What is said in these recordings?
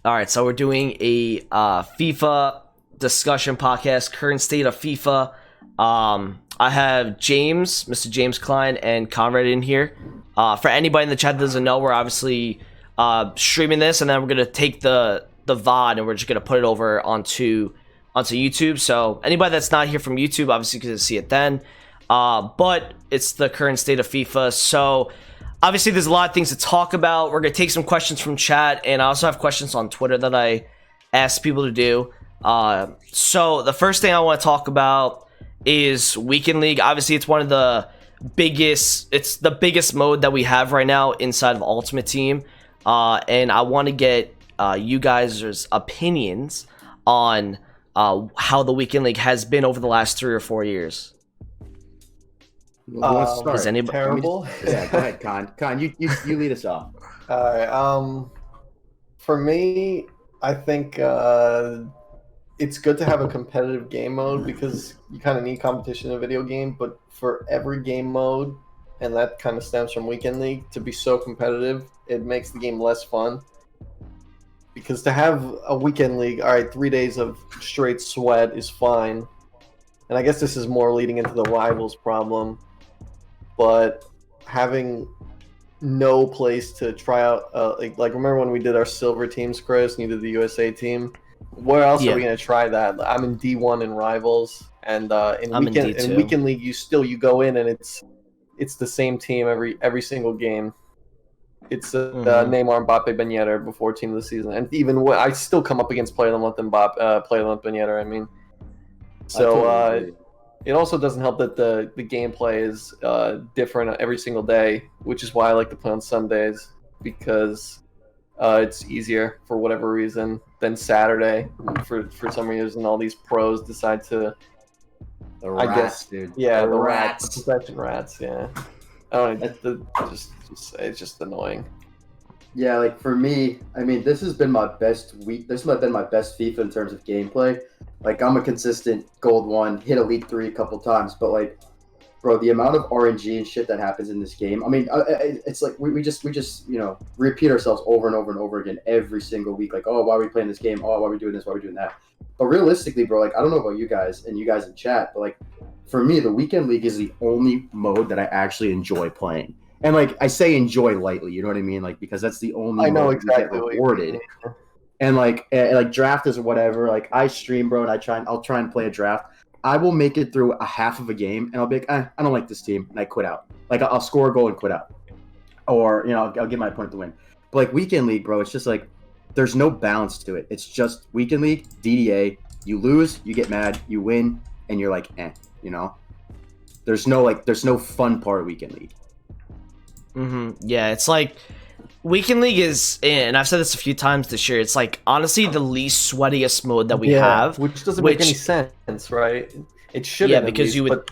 All right, so we're doing a FIFA discussion podcast, current state of FIFA. I have James, Mr. James Klein, and Conrad in here. For anybody in the chat that doesn't know, we're obviously streaming this, and then we're gonna take the VOD and we're just gonna put it over onto YouTube. So anybody that's not here from YouTube, obviously, can see it then. But it's the current state of FIFA, so. Obviously, there's a lot of things to talk about. We're going to take some questions from chat, and I also have questions on Twitter that I asked people to do. So the first thing I want to talk about is Weekend League. Obviously, it's one of the it's the biggest mode that we have right now inside of Ultimate Team. And I want to get you guys' opinions on how the Weekend League has been over the last 3 or 4 years. Is anybody terrible? Yeah, go ahead, Con, you lead us off. All right. For me, I think it's good to have a competitive game mode because you kind of need competition in a video game. But for every game mode, and that kind of stems from Weekend League, to be so competitive, it makes the game less fun. Because to have a Weekend League, all right, 3 days of straight sweat is fine. And I guess this is more leading into the rivals problem. But having no place to try out, like remember when we did our silver teams, Chris, and you did the USA team? Where else are we going to try that? I'm in D1 in rivals, and in Weekend League, you go in and it's the same team every single game. It's Neymar, Mbappe, Ben Yedder before team of the season, and even I still come up against Player with Mbappe, Player with Ben Yedder. I mean, so. It also doesn't help that the gameplay is different every single day, which is why I like to play on Sundays, because it's easier for whatever reason than Saturday for some reason. All these pros decide to. The rats, dude. Yeah, the rats. The possession rats. Yeah. I don't know. It's just annoying. Yeah, like for me, I mean, this has been my best week. This has been my best FIFA in terms of gameplay. Like, I'm a consistent Gold 1, hit Elite 3 a couple times, but, like, bro, the amount of RNG and shit that happens in this game, I mean, it's like we just repeat ourselves over and over and over again every single week. Like, oh, why are we playing this game? Oh, why are we doing this? Why are we doing that? But realistically, bro, like, I don't know about you guys and you guys in chat, but, like, for me, the Weekend League is the only mode that I actually enjoy playing. And, like, I say enjoy lightly, you know what I mean? Like, because that's the only mode exactly you get rewarded. And like draft is whatever. Like I stream, bro, and I'll try and play a draft. I will make it through a half of a game, and I'll be like, I don't like this team, and I quit out. Like I'll score a goal and quit out, or I'll get my opponent to win. But like Weekend League, bro, it's just like there's no balance to it. It's just Weekend League, DDA. You lose, you get mad. You win, and you're like, There's no fun part of Weekend League. Yeah, it's like. Weekend League is, and I've said this a few times this year, it's like honestly the least sweatiest mode that we have. Which doesn't make any sense, right? It shouldn't. Yeah, because you would.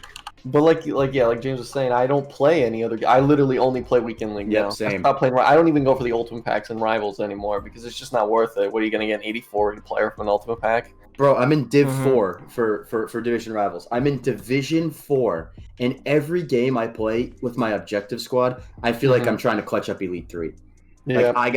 But like James was saying, I don't play any other. I literally only play Weekend League now. Same. I stopped playing. I don't even go for the Ultimate Packs and Rivals anymore because it's just not worth it. What are you going to get an 84 player from an Ultimate Pack? Bro, I'm in Div 4 for Division Rivals. I'm in Division 4, and every game I play with my objective squad, I feel like I'm trying to clutch up Elite 3. Yeah. Like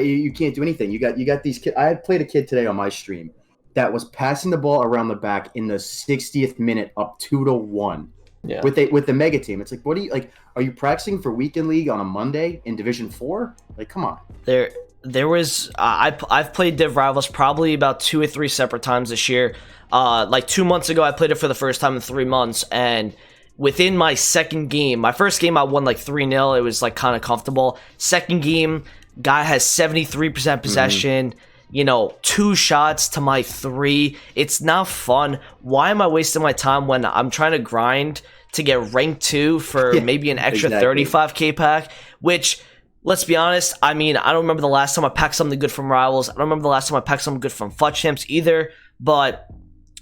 you can't do anything. You got these kids. I had played a kid today on my stream that was passing the ball around the back in the 60th minute up 2-1. Yeah. With the mega team. It's like, what are you practicing for Weekend League on a Monday in Division 4? Like, come on. There was I've played Div Rivals probably about 2 or 3 separate times this year. Like 2 months ago I played it for the first time in 3 months, and within my second game, my first game I won like 3-0. It was like kind of comfortable. Second game, guy has 73% possession. 2 shots to my 3. It's not fun. Why am I wasting my time when I'm trying to grind to get rank 2 for maybe an extra 35k pack? Which, let's be honest, I mean, I don't remember the last time I packed something good from Rivals. I don't remember the last time I packed something good from FUT Champs either. But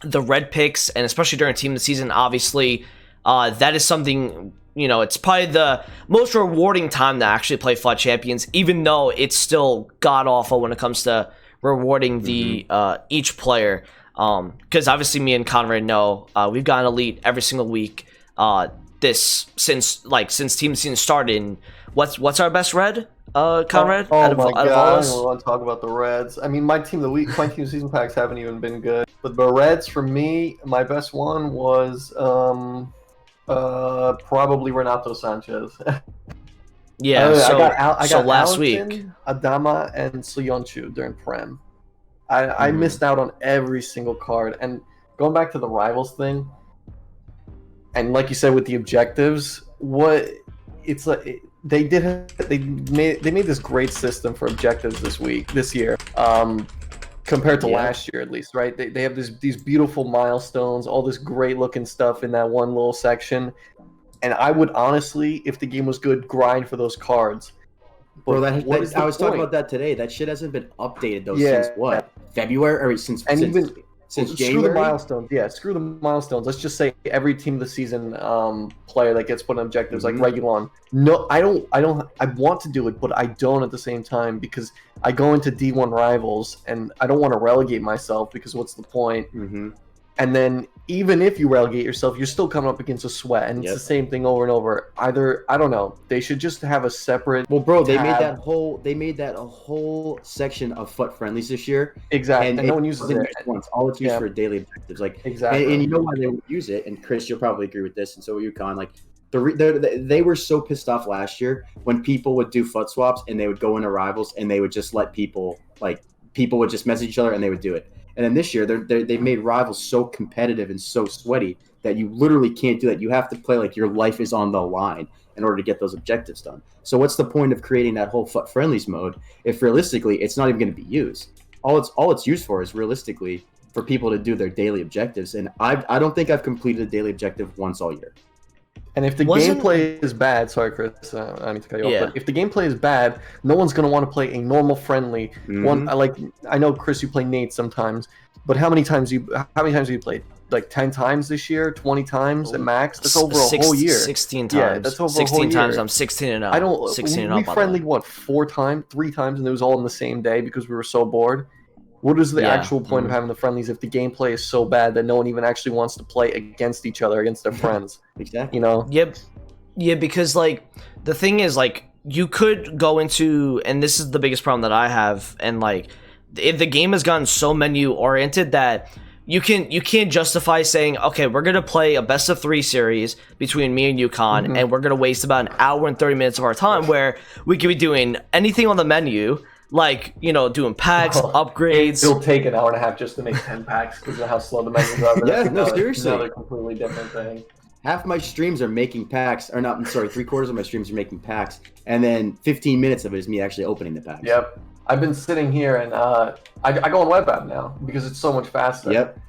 the red picks, and especially during Team of the Season, obviously, that is something, it's probably the most rewarding time to actually play FUT Champions, even though it's still god-awful when it comes to rewarding the each player. Because obviously me and Conrad know we've gotten Elite every single week since Team Season started. And what's our best red? Conrad? Oh out of my all god, I us? don't want to talk about the Reds. I mean, my team season packs haven't even been good. But the Reds, for me, my best one was probably Renato Sanchez. Yeah. I So got last week. Allison, Adama, and Soyuncu during Prem. I Mhm. missed out on every single card. And going back to the rivals thing, and like you said with the objectives, what it's like they made this great system for objectives this year. Compared to last year at least, right? They have these beautiful milestones, all this great looking stuff in that one little section. And I would honestly, if the game was good, grind for those cards. Bro, What is the I was talking point? about that today. That shit hasn't been updated though Yeah. since what? February or since Screw January? the milestones. Yeah, screw the milestones. Let's just say every team of the season player that gets put in objectives like Regulon. No, I want to do it, but I don't at the same time because I go into D1 rivals and I don't want to relegate myself because what's the point? And then even if you relegate yourself, you're still coming up against a sweat, and it's the same thing over and over. Either I don't know. They should just have a separate. Well, bro, they tab. made that a whole section of FUT friendlies this year. Exactly, and no one uses it once. All it's used for daily objectives, like exactly. And you know why they would use it? And Chris, you'll probably agree with this, and so will you, Con. Like they were so pissed off last year when people would do FUT swaps and they would go into rivals and they would just let people would just message each other and they would do it. And then this year, they've made rivals so competitive and so sweaty that you literally can't do that. You have to play like your life is on the line in order to get those objectives done. So what's the point of creating that whole FUT friendlies mode if realistically it's not even going to be used? All it's used for is realistically for people to do their daily objectives. And I don't think I've completed a daily objective once all year. And if the gameplay is bad, sorry, Chris, I need to cut you off. But if the gameplay is bad, no one's gonna want to play a normal, friendly one. I know, Chris, you play Nate sometimes, but how many times have you played? Like 10 times this year, 20 times at max. That's over a whole year. 16 times. Yeah, that's over 16 a whole times. year. I'm 16 and up. 16 and we up. We friendly what 3 times, and it was all in the same day because we were so bored. What is the actual point of having the friendlies if the gameplay is so bad that no one even actually wants to play against each other, against their friends? Exactly. You know? Yep. Yeah, because like the thing is, like, you could go into, and this is the biggest problem that I have, and like if the game has gotten so menu oriented that you can't justify saying, okay, we're gonna play a best of 3 series between me and UConn, and we're gonna waste about an hour and 30 minutes of our time where we could be doing anything on the menu. Like, you know, doing packs, upgrades. It'll take an hour and a half just to make 10 packs because of how slow the menus are. Yeah, no, seriously. Another completely different thing. Half my streams are making packs, or not, I'm sorry, 3/4 of my streams are making packs, and then 15 minutes of it is me actually opening the packs. Yep. I've been sitting here and I go on web app now because it's so much faster. Yep.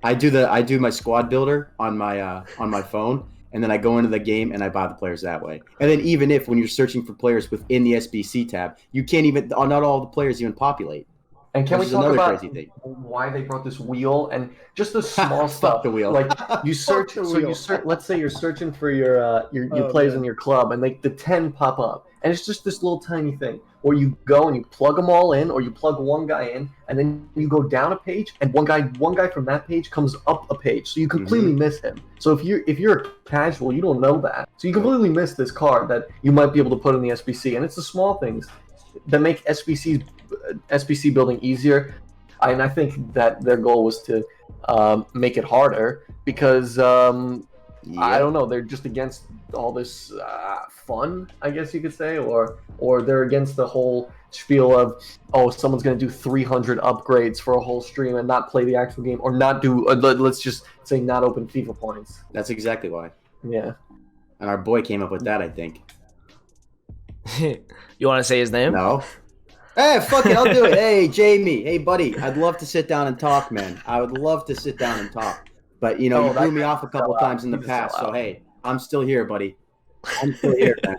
I do my squad builder on my phone, and then I go into the game and I buy the players that way. And then even if when you're searching for players within the SBC tab, you can't even, not all the players even populate. And can we talk another about crazy thing. why they brought this wheel and just the small stuff? The wheel. Like you search, so you search. Let's say you're searching for your players in your club, and like the 10 pop up, and it's just this little tiny thing. Or you go and you plug them all in, or you plug one guy in, and then you go down a page, and one guy from that page comes up a page, so you completely miss him. So if you're a casual, you don't know that, so you completely miss this card that you might be able to put in the SBC, and it's the small things that make SBC building easier. And I think that their goal was to make it harder because I don't know, they're just against all this fun, I guess you could say, or they're against the whole spiel of, oh, someone's going to do 300 upgrades for a whole stream and not play the actual game, or not do, let's just say, not open FIFA points. That's exactly why. Yeah. And our boy came up with that, I think. You want to say his name? No. Hey, fuck it, I'll do it. Hey, Jamie. Hey, buddy. I'd love to sit down and talk, man. I would love to sit down and talk. But, you know, you blew me off a couple times in the past, so hey, I'm still here, buddy. I'm still here, man.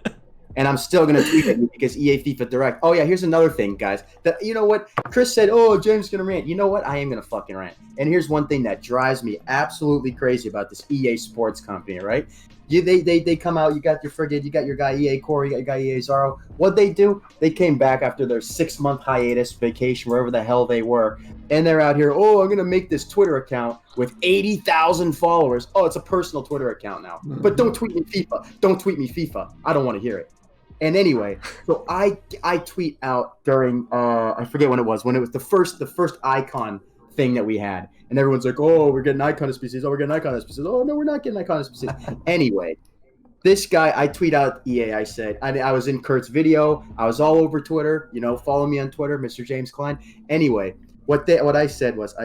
And I'm still going to tweet at you because EA FIFA Direct. Oh, yeah, here's another thing, guys. That, you know what? Chris said, oh, James is going to rant. You know what? I am going to fucking rant. And here's one thing that drives me absolutely crazy about this EA Sports company, right? They come out, you got your guy EA Corey, you got your guy EA Zaro. What'd they do? They came back after their 6-month hiatus, vacation, wherever the hell they were. And they're out here, oh, I'm going to make this Twitter account with 80,000 followers. Oh, it's a personal Twitter account now. But don't tweet me FIFA. Don't tweet me FIFA. I don't want to hear it. And anyway, so I tweet out during I forget when it was the first icon thing that we had, and everyone's like, oh, we're getting icon of species. Oh, we're getting icon of species. Oh no, we're not getting icon of species. Anyway. This guy, I tweet out EA. I said, I was in Kurt's video. I was all over Twitter. Follow me on Twitter, Mr. James Klein. Anyway, what I said was,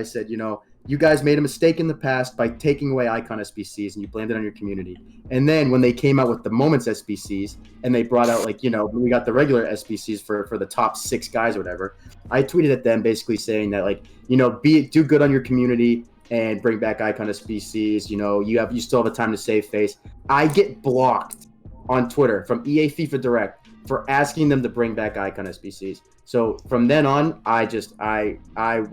you guys made a mistake in the past by taking away icon SBCs and you blamed it on your community. And then when they came out with the Moments SBCs and they brought out we got the regular SBCs for the top 6 guys or whatever, I tweeted at them basically saying that do good on your community and bring back icon of species. You still have a time to save face. I get blocked on Twitter from EA FIFA Direct for asking them to bring back icon of species. So from then on, I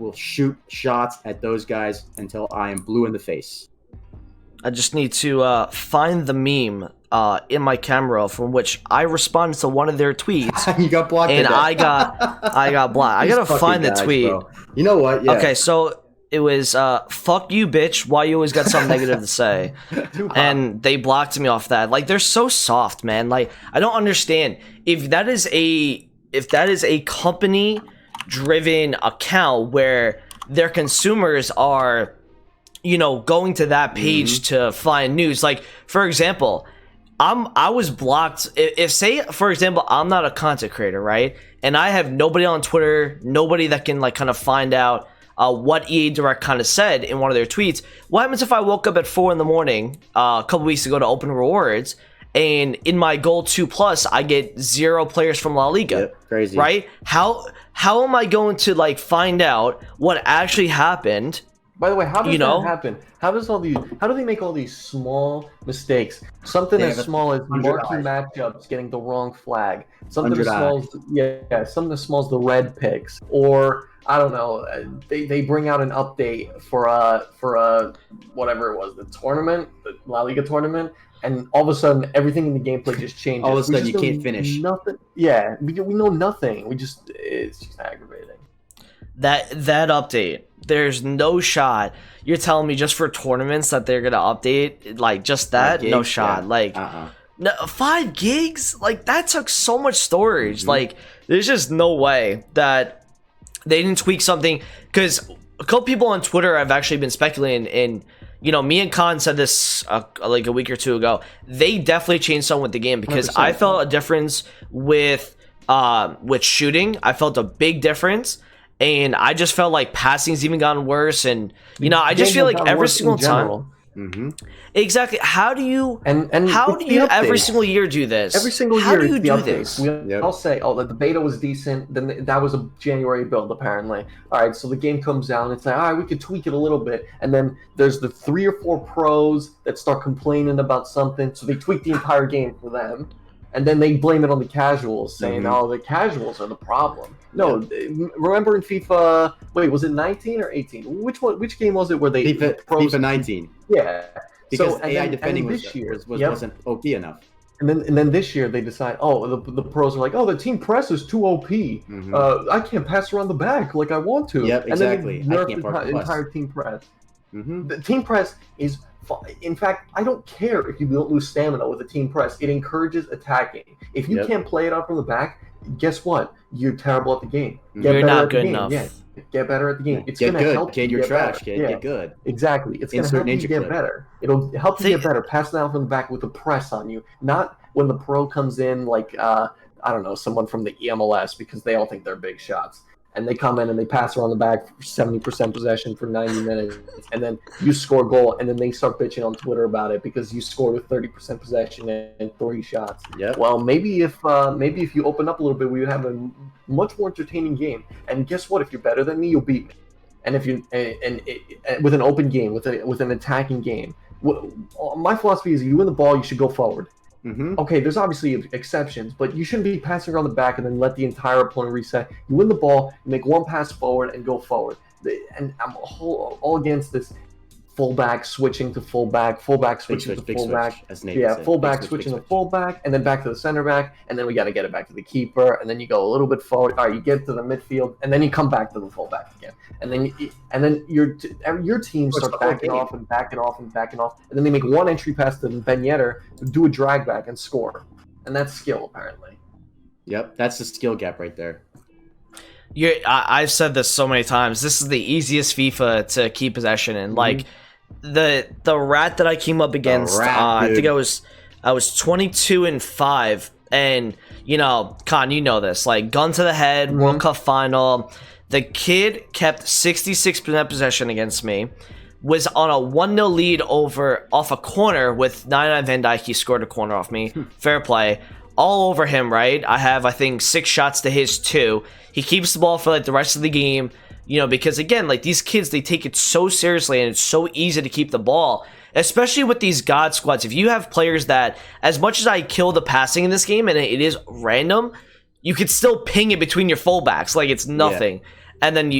will shoot shots at those guys until I am blue in the face. I just need to find the meme in my camera from which I responded to one of their tweets. You got blocked, and I got blocked. I gotta find the tweet. Bro. You know what? Yeah. Okay, so it was fuck you, bitch, why you always got something negative to say. And they blocked me off that. They're so soft, man. I don't understand. If that is a company driven account where their consumers are going to that page to find news, for example, I was blocked. If say for example I'm not a content creator, right, and I have nobody on Twitter, nobody that can kind of find out what EA Direct kind of said in one of their tweets. What happens if I woke up at 4 in the morning a couple weeks ago to open rewards, and in my Gold 2+ I get 0 players from La Liga? Yep, crazy, right? How am I going to find out what actually happened? By the way, how does that happen? How do they make all these small mistakes? Something as small as marquee matchups getting the wrong flag. Something as small as the red picks, or I don't know. They bring out an update for whatever it was, the tournament, the La Liga tournament, and all of a sudden everything in the gameplay just changes. All of a sudden you can't finish. Nothing. Yeah, we know nothing. It's just aggravating. That update, there's no shot. You're telling me just for tournaments that they're gonna update just that? No shot. Yeah. No, 5 gigs? That took so much storage. There's just no way that they didn't tweak something. Because a couple people on Twitter have actually been speculating, and me and Khan said this a week or 2 ago. They definitely changed something with the game, because 100%. I felt a difference with shooting. I felt a big difference. And I just felt like passing's even gotten worse, and I just feel like every single time. Exactly. How do you every single year do this? Every single year, how do you do this? I'll say, the beta was decent. Then that was a January build, apparently. All right, so the game comes out, and it's all right, we could tweak it a little bit, and then there's the 3 or 4 pros that start complaining about something, so they tweak the entire game for them. And then they blame it on the casuals, saying, the casuals are the problem. No, remember in FIFA, wait, was it 19 or 18? Which game was it where they... FIFA 19. Yeah. Because AI defending wasn't OP enough. And then this year they decide, the pros are like, the team press is too OP. I can't pass around the back like I want to. Yep, exactly. And then they nerf the entire team press. The team press is... In fact, I don't care if you don't lose stamina with a team press. It encourages attacking. If you can't play it out from the back, guess what? You're terrible at the game. You're not good enough. Yeah, get better at the game. It's going to to help kid, you you're get trash, better. kid. Get good. Exactly. It's going to help you get better. It'll help you get better. Pass it out from the back with a press on you. Not when the pro comes in I don't know, someone from the MLS, because they all think they're big shots. And they come in and they pass around the back for 70% possession for 90 minutes, and then you score a goal, and then they start bitching on Twitter about it because you scored with 30% possession and 3 shots. Yep. Well, maybe if you open up a little bit, we would have a much more entertaining game. And guess what? If you're better than me, you'll beat me. And if you with an open game, with an attacking game, my philosophy is: you win the ball, you should go forward. Okay, there's obviously exceptions, but you shouldn't be passing around the back and then let the entire opponent reset. You win the ball, you make one pass forward, and go forward. And I'm all against this fullback switching to fullback, fullback switching to fullback. Fullback switching to fullback, and then back to the center back, and then we got to get it back to the keeper, and then you go a little bit forward. All right, you get to the midfield, and then you come back to the fullback again, and then your team starts backing off, and then they make one entry pass to Ben Yedder, do a drag back and score, and that's skill apparently. Yep, that's the skill gap right there. I've said this so many times. This is the easiest FIFA to keep possession in. Like the rat that I came up against, I think I was 22-5, and Con, you know this. Like gun to the head, World Cup final. The kid kept 66% possession against me. Was on a 1-0 lead off a corner with 99 Van Dijk. He scored a corner off me. Fair play. All over him, right? I think 6 shots to his 2. He keeps the ball for like the rest of the game, because again, like these kids, they take it so seriously and it's so easy to keep the ball, especially with these God squads. If you have players that, as much as I kill the passing in this game and it is random, you could still ping it between your fullbacks like it's nothing. Yeah. And then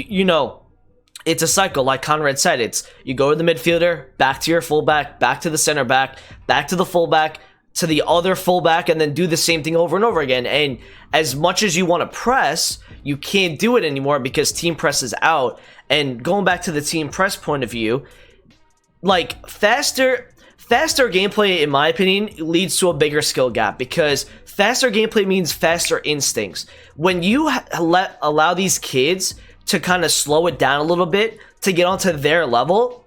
it's a cycle, like Conrad said. It's you go to the midfielder, back to your fullback, back to the center back, back to the fullback, to the other fullback, and then do the same thing over and over again. And as much as you want to press, you can't do it anymore because team press is out. And going back to the team press point of view, like faster gameplay, in my opinion, leads to a bigger skill gap, because faster gameplay means faster instincts. When you allow these kids to kind of slow it down a little bit to get onto their level,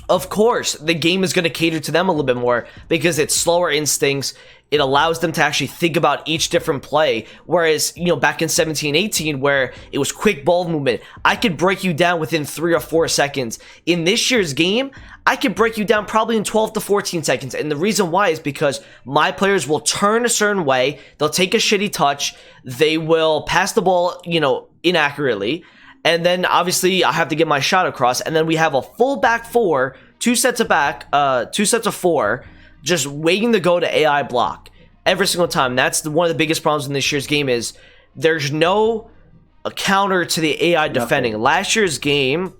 of course, the game is going to cater to them a little bit more because it's slower instincts. It allows them to actually think about each different play. Whereas, back in 17-18, where it was quick ball movement, I could break you down within 3 or 4 seconds. In this year's game, I could break you down probably in 12 to 14 seconds. And the reason why is because my players will turn a certain way. They'll take a shitty touch. They will pass the ball, inaccurately. And then obviously I have to get my shot across, and then we have a full back 4, 2 sets of 4, just waiting to go to AI block every single time. That's one of the biggest problems in this year's game is there's no a counter to the AI defending. Last year's game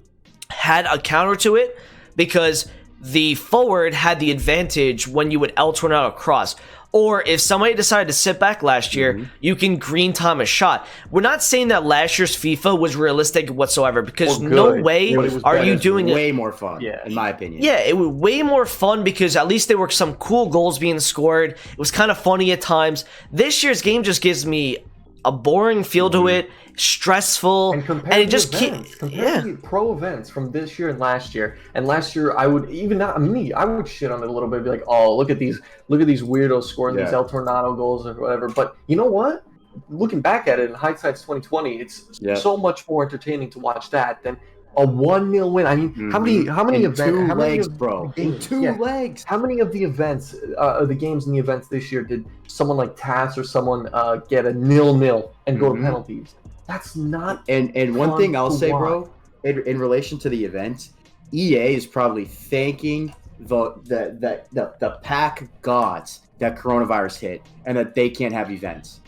had a counter to it because the forward had the advantage when you would L-turn out across. Or if somebody decided to sit back last year, you can green time a shot. We're not saying that last year's FIFA was realistic whatsoever, because no way are you doing it. Way more fun, in my opinion. Yeah, it was way more fun because at least there were some cool goals being scored. It was kind of funny at times. This year's game just gives me a boring feel to it, stressful, and it just can't. The pro events from this year and last year. And last year, I would I would shit on it a little bit, be like, oh, look at these weirdos scoring these El Tornado goals or whatever. But you know what? Looking back at it, in hindsight's 2020, it's so much more entertaining to watch that than a 1-0 win. I mean, how many events? How many legs, bro? In 2 legs. How many of the events, the games and the events this year, did someone like Tass or someone get a 0-0 and go to penalties? That's not. And one thing I'll say, bro, in relation to the event, EA is probably thanking the pack gods that coronavirus hit and that they can't have events.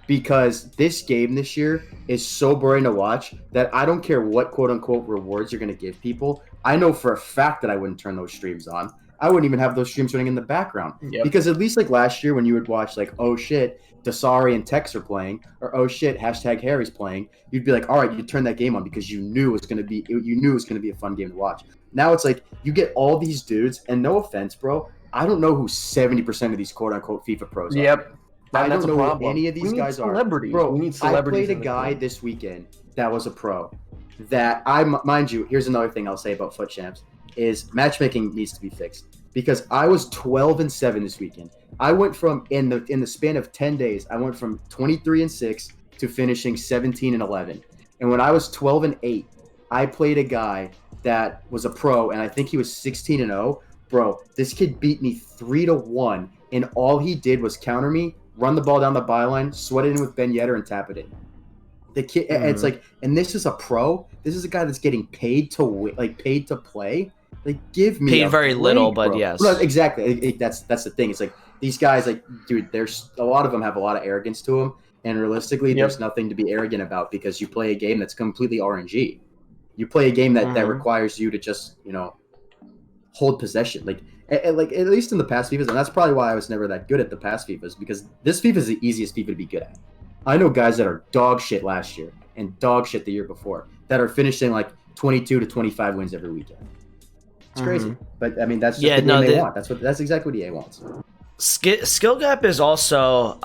Because this game this year is so boring to watch that I don't care what quote-unquote rewards you're going to give people. I know for a fact that I wouldn't turn those streams on. I wouldn't even have those streams running in the background. Because at least like last year when you would watch like, oh shit, Dasari and Tex are playing, or oh shit, #Harry's playing, you'd be like, all right, you turn that game on because you knew it was going to be a fun game to watch. Now it's like you get all these dudes, and no offense, bro, I don't know who 70% of these quote-unquote FIFA pros are. I don't know who any of these guys are. Bro, we need celebrities. I played a guy this weekend that was a pro. That mind you, here's another thing I'll say about FUT Champs is matchmaking needs to be fixed. Because I was 12-7 this weekend. I went from in the span of 10 days, I went from 23-6 to finishing 17-11. And when I was 12-8, I played a guy that was a pro, and I think he was 16-0. Bro, this kid beat me 3-1, and all he did was counter me, run the ball down the byline, sweat it in with Ben Yedder, and tap it in. The kid, it's like, and this is a pro. This is a guy that's getting paid to play. Like, give me paid very little, but bro. yes, no, exactly. That's the thing. It's like these guys, like, dude, there's a lot of them have a lot of arrogance to them, and realistically, there's nothing to be arrogant about because you play a game that's completely RNG. You play a game that requires you to just hold possession, like at least in the past FIFAs, and that's probably why I was never that good at the past FIFAs, because this FIFA is the easiest FIFA to be good at. I know guys that are dog shit last year and dog shit the year before that are finishing like 22 to 25 wins every weekend. It's crazy, but I mean that's just the game they want. That's exactly what EA wants. Skill gap is also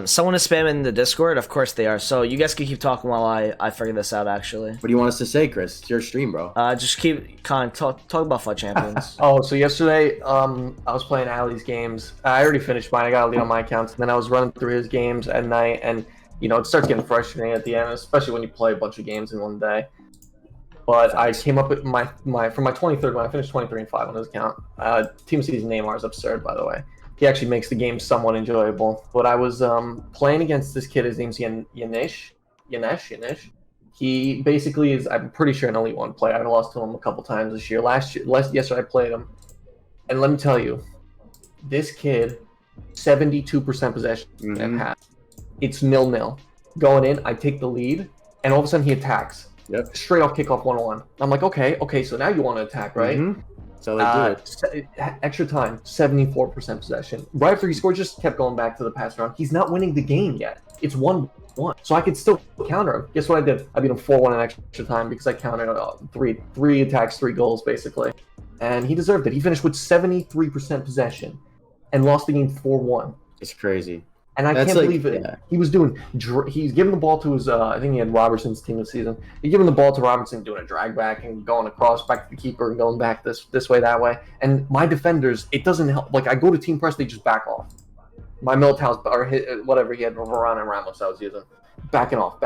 someone is spamming the Discord. Of course they are. So you guys can keep talking while I figure this out. Actually, What do you want us to say, Chris? It's your stream, bro. just keep talk about FUT Champions. Oh, so yesterday, I was playing Ali's games. I already finished mine. I got a lead on my accounts, and then I was running through his games at night, and it starts getting frustrating at the end, especially when you play a bunch of games in one day. But I came up with my for my 23rd one. I finished 23-5 on his account. Team C's Neymar is absurd, by the way. He actually makes the game somewhat enjoyable. But I was playing against this kid. His name's Yanesh. He basically is, I'm pretty sure, an Elite 1 player. I lost to him a couple times this year. Yesterday I played him. And let me tell you, this kid, 72% possession at half. It's 0-0. Going in, I take the lead, and all of a sudden he attacks. Yep. Straight off kickoff 1-1. I'm like, okay, so now you want to attack, right? Mm-hmm. So they do it. Extra time, 74% possession. Right after he scored, just kept going back to the pass round. He's not winning the game yet. It's 1-1. So I could still counter him. Guess what I did? I beat him 4-1 in extra time because I countered three attacks, 3 goals, basically. And he deserved it. He finished with 73% possession and lost the game 4-1. It's crazy. And I can't believe it. Yeah. He's giving the ball to his, I think he had Robertson's team this season. He's giving the ball to Robertson, doing a drag back and going across back to the keeper and going back this way, that way. And my defenders, it doesn't help. Like, I go to team press, they just back off. My Militau's, or whatever he had, Varane and Ramos I was using. Backing off,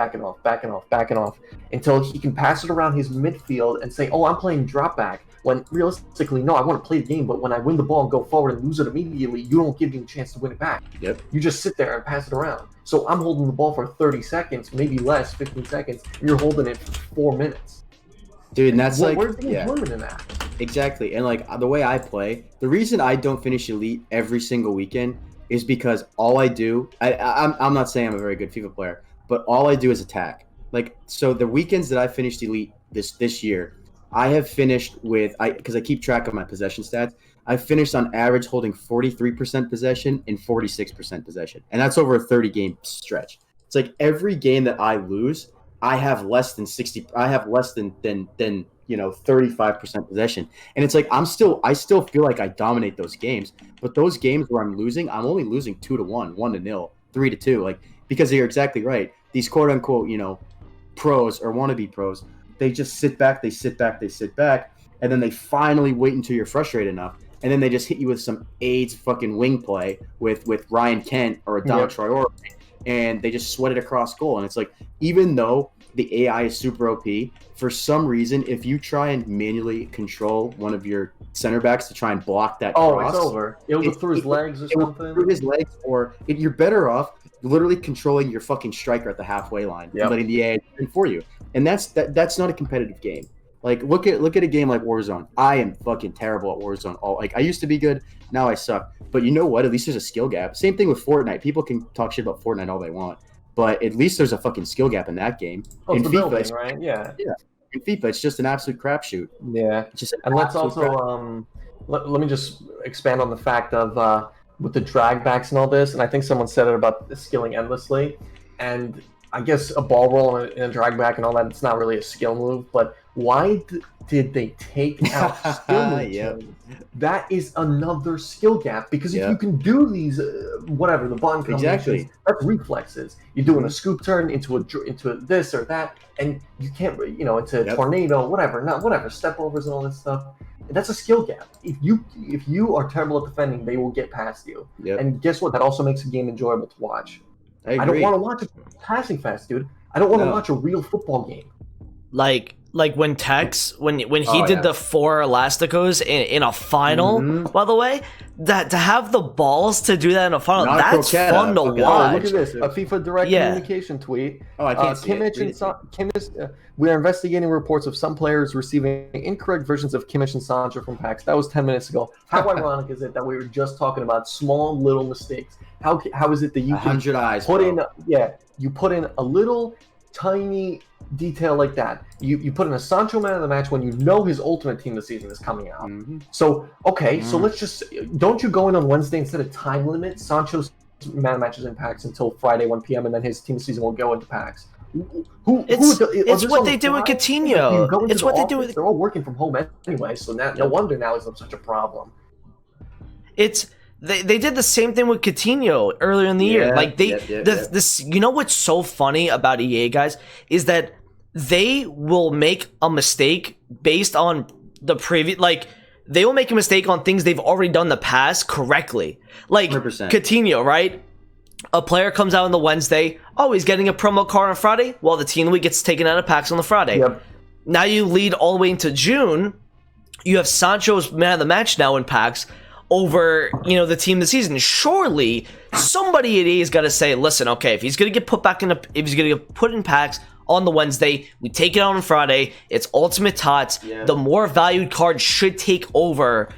until he can pass it around his midfield and say, oh, I'm playing drop back. When realistically, no, I want to play the game, but when I win the ball and go forward and lose it immediately, you don't give me a chance to win it back. Yep. You just sit there and pass it around. So I'm holding the ball for 30 seconds, maybe less, 15 seconds, and you're holding it for 4 minutes. Dude, and that's where's the enjoyment in that? Exactly. And like the way I play, the reason I don't finish Elite every single weekend is because all I do, I'm not saying I'm a very good FIFA player, but all I do is attack. Like, so the weekends that I finished Elite this year, I have finished with, because I keep track of my possession stats, I finished on average holding 43% possession and 46% possession. And that's over a 30-game stretch. It's like every game that I lose, I have less than 35% possession. And it's like I still feel like I dominate those games. But those games where I'm losing, I'm only losing 2-1, 1-0, 3-2. Like, because you're exactly right. These quote unquote, pros or wannabe pros, they just sit back, and then they finally wait until you're frustrated enough, and then they just hit you with some AIDS fucking wing play with Ryan Kent or a Dom Traore, and they just sweat it across goal. And it's like, even though the AI is super OP, for some reason, if you try and manually control one of your center backs to try and block that cross, it's over. It'll go through his legs or something. Through his legs, or you're better off literally controlling your fucking striker at the halfway line and letting the AI do it for you. And that's not a competitive game. Like, look at a game like Warzone. I am fucking terrible at Warzone. I used to be good, now I suck. But you know what? At least there's a skill gap. Same thing with Fortnite. People can talk shit about Fortnite all they want, but at least there's a fucking skill gap in that game. In FIFA, building, right? Yeah. In FIFA, it's just an absolute crapshoot. Yeah. And let's also let me just expand on the fact of with the drag backs and all this, and I think someone said it about skilling endlessly, and I guess a ball roll and a drag back and all that, it's not really a skill move, but why did they take out skill moves? That is another skill gap, because if you can do these, whatever, the button combinations, that's reflexes. You're doing a scoop turn into a this or that, and you can't, it's a tornado, whatever, step overs and all this stuff. That's a skill gap. If you are terrible at defending, they will get past you. And guess what? That also makes the game enjoyable to watch. I don't want to watch it passing fast, dude. I don't want to watch a real football game. Like when Tex when he did the 4 Elasticos in a final, by the way, that to have the balls to do that in a final, that's fun to watch. Look at this, a FIFA direct communication tweet. I can't see it. We are investigating reports of some players receiving incorrect versions of Kimmich and Sancho from packs. That was 10 minutes ago. How ironic is it that we were just talking about small little mistakes? How is it that you can put in you put in a little tiny detail like that? You put in a Sancho man of the match when you know his ultimate team this season is coming out. So so let's just, don't you go in on Wednesday instead of time limit Sancho's man matches in packs until Friday 1 p.m. and then his team season will go into packs. It's what they do with Coutinho. It's what they do with. They're all working from home anyway, so no wonder now is such a problem. They did the same thing with Coutinho earlier in the year. Like this, you know what's so funny about EA guys is that they will make a mistake based on the previous, like they will make a mistake on things they've already done in the past correctly. Like 100%. Coutinho, right? A player comes out on the Wednesday. Oh, he's getting a promo card on Friday. Well, the team of the week gets taken out of packs on the Friday. Yep. Now you lead all the way into June. You have Sancho's man of the match now in packs over, you know, the team of the season. Surely somebody at EA's got to say, listen, okay, if he's gonna get put back in, if he's gonna get put in packs on the Wednesday, we take it out on Friday. It's Ultimate Tots. Yeah. The more valued card should take over,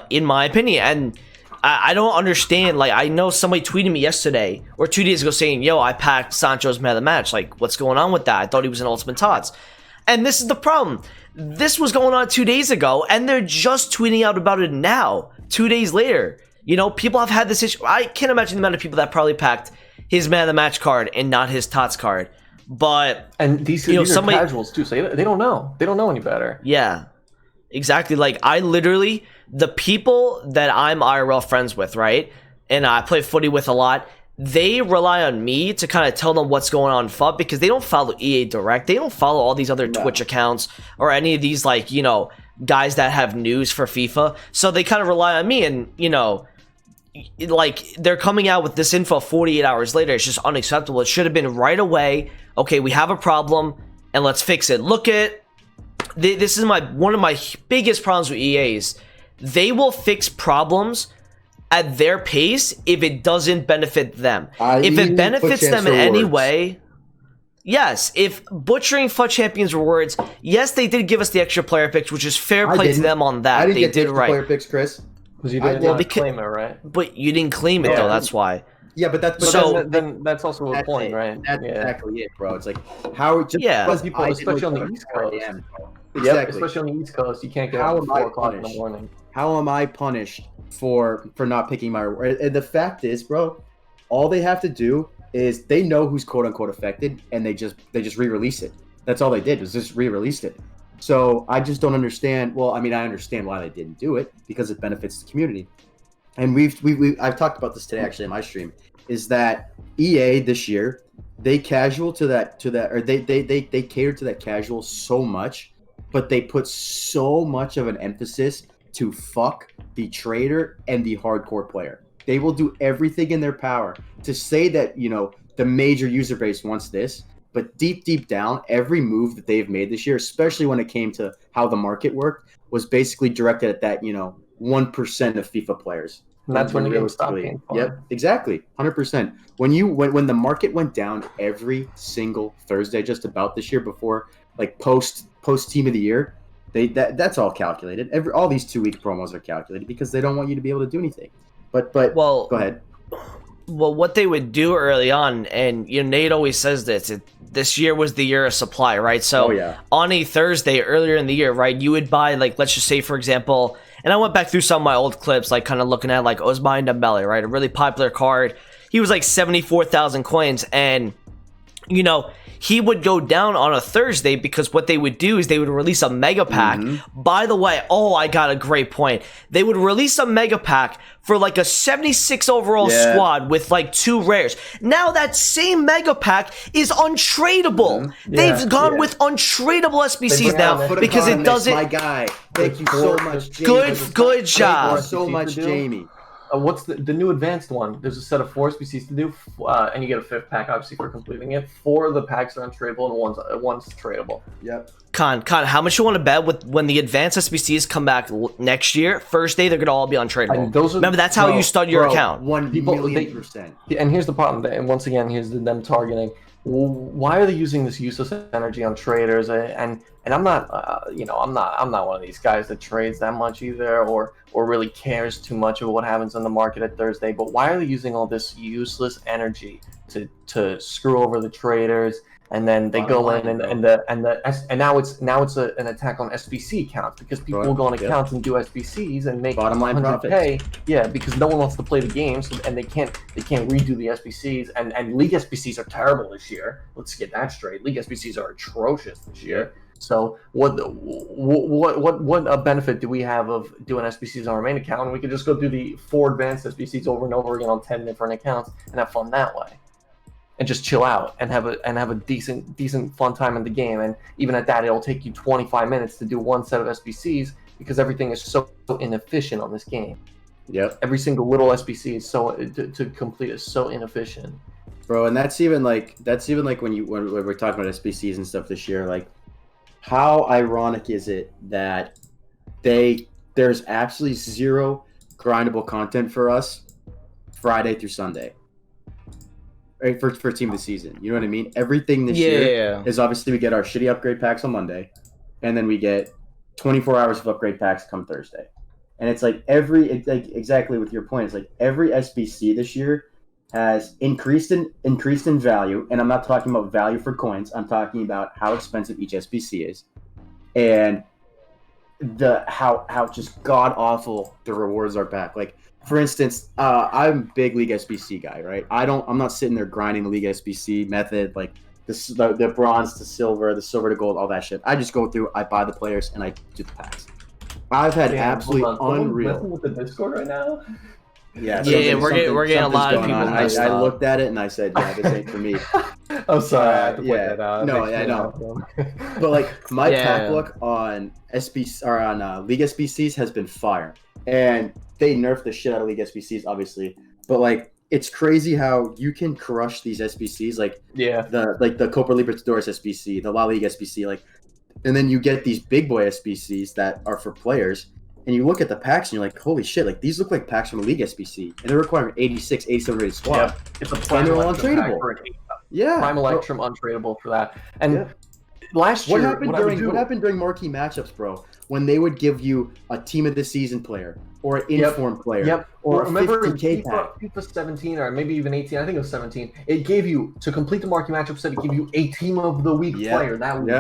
in my opinion. And I don't understand. Like, I know somebody tweeted me yesterday or 2 days ago saying, yo, I packed Sancho's man of the match. Like, what's going on with that? I thought he was an Ultimate Tots. And this is the problem. This was going on 2 days ago, and they're just tweeting out about it now, 2 days later. You know, people have had this issue. I can't imagine the amount of people that probably packed his man of the match card and not his Tots card. But these are casuals too, so they don't know. They don't know any better. Yeah, exactly. Like, I literally, the people that I'm IRL friends with, right, and I play footy with a lot, they rely on me to kind of tell them what's going on in FUT because they don't follow EA Direct. They don't follow all these other Twitch accounts or any of these, like, you know, guys that have news for FIFA. So they kind of rely on me, and, you know, like, they're coming out with this info 48 hours later. It's just unacceptable. It should have been right away. Okay, we have a problem and let's fix it. Look at this is one of my biggest problems with EA is they will fix problems at their pace if it doesn't benefit them. If it benefits them in any way, yes. If butchering FUT Champions rewards, yes, they did give us the extra player picks, which is fair play to them on that. I didn't they get did the right. player picks, Chris. Because you didn't claim it, right? But you didn't claim it though. That's why. Yeah, but that's then that's also a point, right? That's exactly it, bro. It's like how because people, especially on the East Coast. Exactly. Yep, especially on the East Coast, you can't get out at 4 o'clock in the morning. How am I punished for not picking my reward? And the fact is, bro, all they have to do is they know who's quote unquote affected, and they just re-release it. That's all they did was just re-released it. So I just don't understand. Well, I mean, I understand why they didn't do it because it benefits the community. And I've talked about this today actually in my stream. Is that EA this year they cater to that casual so much, but they put so much of an emphasis to fuck the trader and the hardcore player. They will do everything in their power to say that, you know, the major user base wants this, but deep down, every move that they've made this year, especially when it came to how the market worked, was basically directed at that, you know, 1% of FIFA players. And that's when the game stopped being fun. Yep, exactly, 100%. When the market went down every single Thursday, just about this year, before like post team of the year, that's all calculated. All these 2-week promos are calculated because they don't want you to be able to do anything. But well, go ahead. Well, what they would do early on, and you know, Nate always says this year was the year of supply, right? So on a Thursday earlier in the year, right, you would buy, like, let's just say, for example, and I went back through some of my old clips, like kind of looking at like Ousmane Dembele, right, a really popular card. He was like 74,000 coins, and you know, he would go down on a Thursday because what they would do is they would release a mega pack. By the way, I got a great point. They would release a mega pack for like a 76 overall squad with like 2 rares. Now that same mega pack is untradeable. They've gone with untradeable SBCs now because it doesn't. My guy, thank you so much, Jamie. Good job. Thank you so much, Jamie. What's the new advanced one? There's a set of 4 species to do, and you get a 5th pack, obviously, for completing it. 4 of the packs are untradeable, and one's tradable. Yep. Con, how much you want to bet with when the advanced SBCs come back next year? First day, they're gonna all be untradeable. Remember, that's how you start your account. 1,000,000%. And here's the problem. And once again, here's them targeting. Why are they using this useless energy on traders? And I'm not, I'm not one of these guys that trades that much either, or really cares too much of what happens in the market at Thursday. But why are they using all this useless energy to screw over the traders? And then they go in and now it's an attack on SBC counts because people will go on accounts and do SBCs and make bottom line profits. Yeah, because no one wants to play the game, and they can't redo the SBCs, and league SBCs are terrible this year. Let's get that straight. League SBCs are atrocious this year. So what benefit do we have of doing SBCs on our main account? And we could just go do the 4 advanced SBCs over and over again on 10 different accounts and have fun that way, and just chill out and have a decent fun time in the game. And even at that, it'll take you 25 minutes to do one set of SBCs because everything is so inefficient on this game. Yep. Every single little SBC is so to complete is so inefficient, bro. And that's even like when we're talking about SBCs and stuff this year, like. How ironic is it that there's absolutely zero grindable content for us Friday through Sunday, right? For team of the season, you know what I mean? Everything this year is obviously we get our shitty upgrade packs on Monday, and then we get 24 hours of upgrade packs come Thursday, and it's like exactly with your point. It's like every SBC this year has increased in value, and I'm not talking about value for coins. I'm talking about how expensive each SBC is, and how just god awful the rewards are back. Like for instance, I'm a big League SBC guy, right? I'm not sitting there grinding the League SBC method like the bronze to silver, the silver to gold, all that shit. I just go through, I buy the players, and I do the packs. I've had absolutely unreal. With the Discord right now. Yeah, we're getting a lot of people. I looked at it and I said, "Yeah, this ain't for me." I'm sorry, I had to point that out. No, I know. But like my pack luck on SBC or on League SBCs has been fire, and they nerfed the shit out of League SBCs, obviously. But like, it's crazy how you can crush these SBCs, like the Copa Libertadores SBC, the La Liga SBC, like, and then you get these big boy SBCs that are for players. And you look at the packs and you're like, holy shit, like these look like packs from a League SBC. And they're requiring 86, 87 rated squad. Yeah, it's a Prime Electrum untradeable. Prime Electrum untradeable for that. And last year, what happened during marquee matchups, bro? When they would give you a team of the season player or an inform player or remember a 50K pack. FIFA 17 or maybe even 18, I think it was 17, it gave you, to complete the marquee matchup set, it gave you a team of the week player that week.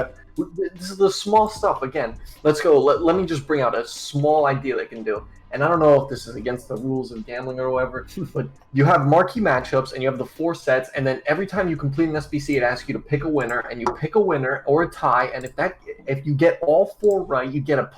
This is the small stuff. Again, let's go. Let me just bring out a small idea they can do. And I don't know if this is against the rules of gambling or whatever, but you have marquee matchups and you have the 4 sets, and then every time you complete an SBC, it asks you to pick a winner, and you pick a winner or a tie, and if you get all 4 right, you get a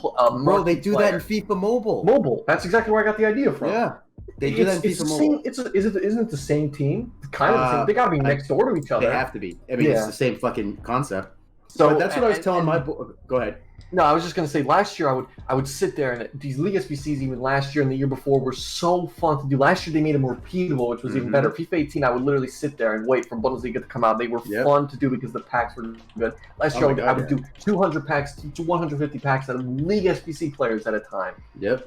bro. They do that in FIFA Mobile. Mobile. That's exactly where I got the idea from. Yeah, they do that in FIFA Mobile. Isn't it the same team? Kind of the same. They gotta be next door to each other. They have to be. I mean, it's the same fucking concept. So but that's what I was telling my boy. Go ahead. No, I was just gonna say. Last year, I would sit there, and these League SBCs, even last year and the year before, were so fun to do. Last year, they made them repeatable, which was even better. FIFA 18, I would literally sit there and wait for Bundesliga to come out. They were fun to do because the packs were good. Last year, I would do 200 packs to 150 packs out of League SBC players at a time.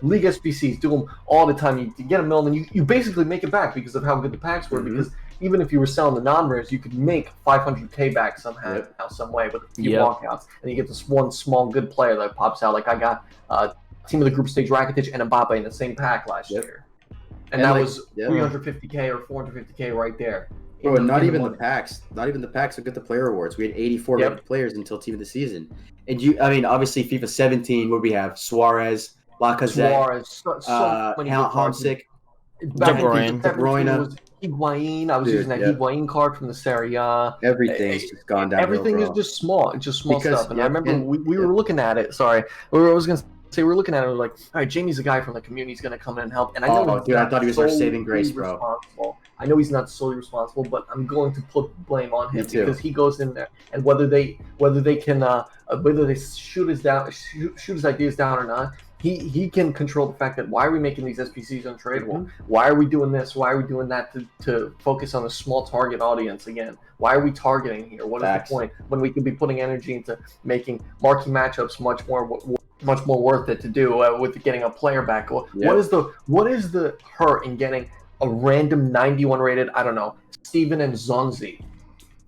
League SBCs, do them all the time. You get a million, and you basically make it back because of how good the packs were. Because even if you were selling the non-rares, you could make 500k back somehow, some way with a few walkouts, and you get this one small good player that pops out. Like I got team of the group stage Rakitic and Mbappe in the same pack last year, and that was 350k or 450k right there. Bro, and not even the packs will get the player awards. We had 84 rated players until team of the season, and obviously FIFA 17, where we have Suarez, Lacazette, so many Hamsik, De Bruyne. Higuain. I was using that Higuain card from the Serie A. Everything's just gone down. Everything is just small. It's just small stuff. And I remember we were looking at it. Sorry, I was gonna say we were looking at it. We were like, all right, Jamie's a guy from the community. He's gonna come in and help. And I know, I thought he was our saving grace, bro. I know he's not solely responsible, but I'm going to put blame on him because he goes in there, and whether they shoot his ideas down or not. He can control the fact that why are we making these SPCs untradeable? Why are we doing this? Why are we doing that to focus on a small target audience again? Why are we targeting here? What is the point when we could be putting energy into making marquee matchups much more worth it to do with getting a player back? What is the hurt in getting a random 91 rated, I don't know, Steven and Zonzi?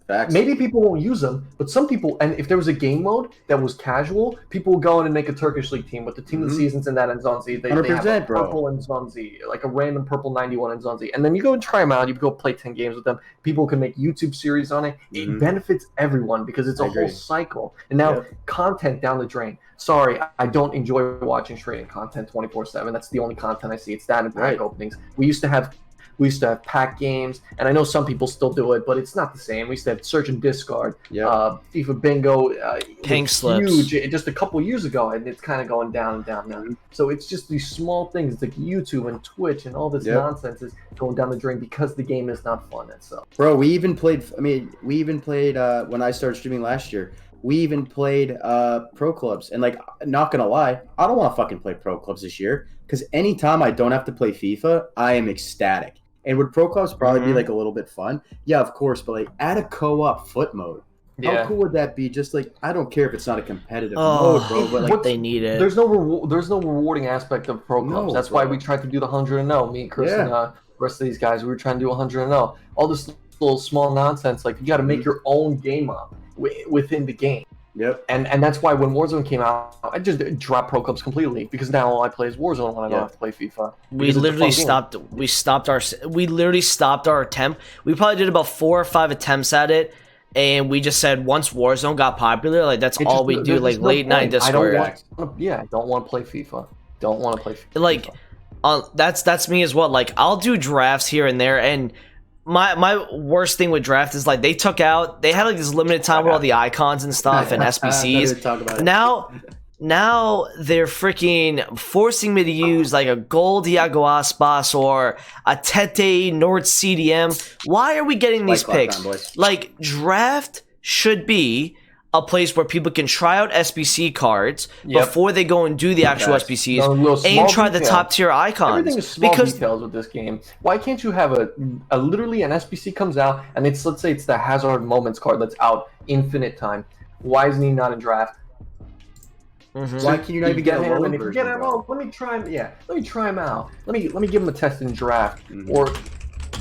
Facts. Maybe people won't use them, but some people, and if there was a game mode that was casual, people will go in and make a Turkish league team with the team of the seasons and that Nzonzi. They have a purple Nzonzi, like a random purple 91 Nzonzi. And then you go and try them out. You go play 10 games with them. People can make YouTube series on it. It benefits everyone because it's a whole cycle. And now content down the drain. Sorry, I don't enjoy watching trading content 24/7. That's the only content I see. It's that and pack openings. We used to have We used to have pack games, and I know some people still do it, but it's not the same. We used to have search and discard, FIFA bingo, Pink slips. huge just a couple years ago, and it's kind of going down and down now. So it's just these small things. It's like YouTube and Twitch and all this nonsense is going down the drain because the game is not fun itself. Bro, we even played when I started streaming last year. We even played pro clubs, and like, not gonna lie, I don't want to fucking play pro clubs this year because anytime I don't have to play FIFA, I am ecstatic. And would pro clubs probably be like a little bit fun? Yeah, of course, but like add a co-op foot mode. How cool would that be? Just like, I don't care if it's not a competitive mode, bro, but like they need it. There's no rewarding aspect of pro clubs. That's why we tried to do the 100-0. Me, Chris, and the rest of these guys, we were trying to do 100-0. All this little small nonsense, like you got to make your own game up within the game. Yep. And that's why when Warzone came out, I just dropped pro clubs completely because now all I play is Warzone when I don't have to play FIFA. We literally stopped. We literally stopped our attempt. We probably did about 4 or 5 attempts at it, and we just said once Warzone got popular, like that's all we do, like late night Discord. I don't want to play FIFA. Don't want to play FIFA. Like, that's me as well. Like, I'll do drafts here and there, and my worst thing with draft is like they had like this limited time with all the icons and stuff and SBCs. Now they're freaking forcing me to use like a gold Iago Aspas or a Tete Nord CDM. Why are we getting these picks? Like, draft should be a place where people can try out SBC cards before they go and do the actual SBCs and try the top tier icons. Everything is small details with this game. Why can't you have a literally an SBC comes out and it's, let's say it's the Hazard Moments card that's out infinite time. Why isn't he not in draft? Why can you not even get him? And if you get him, let me try him. Yeah, let me try him out. Let me give him a test in draft. Or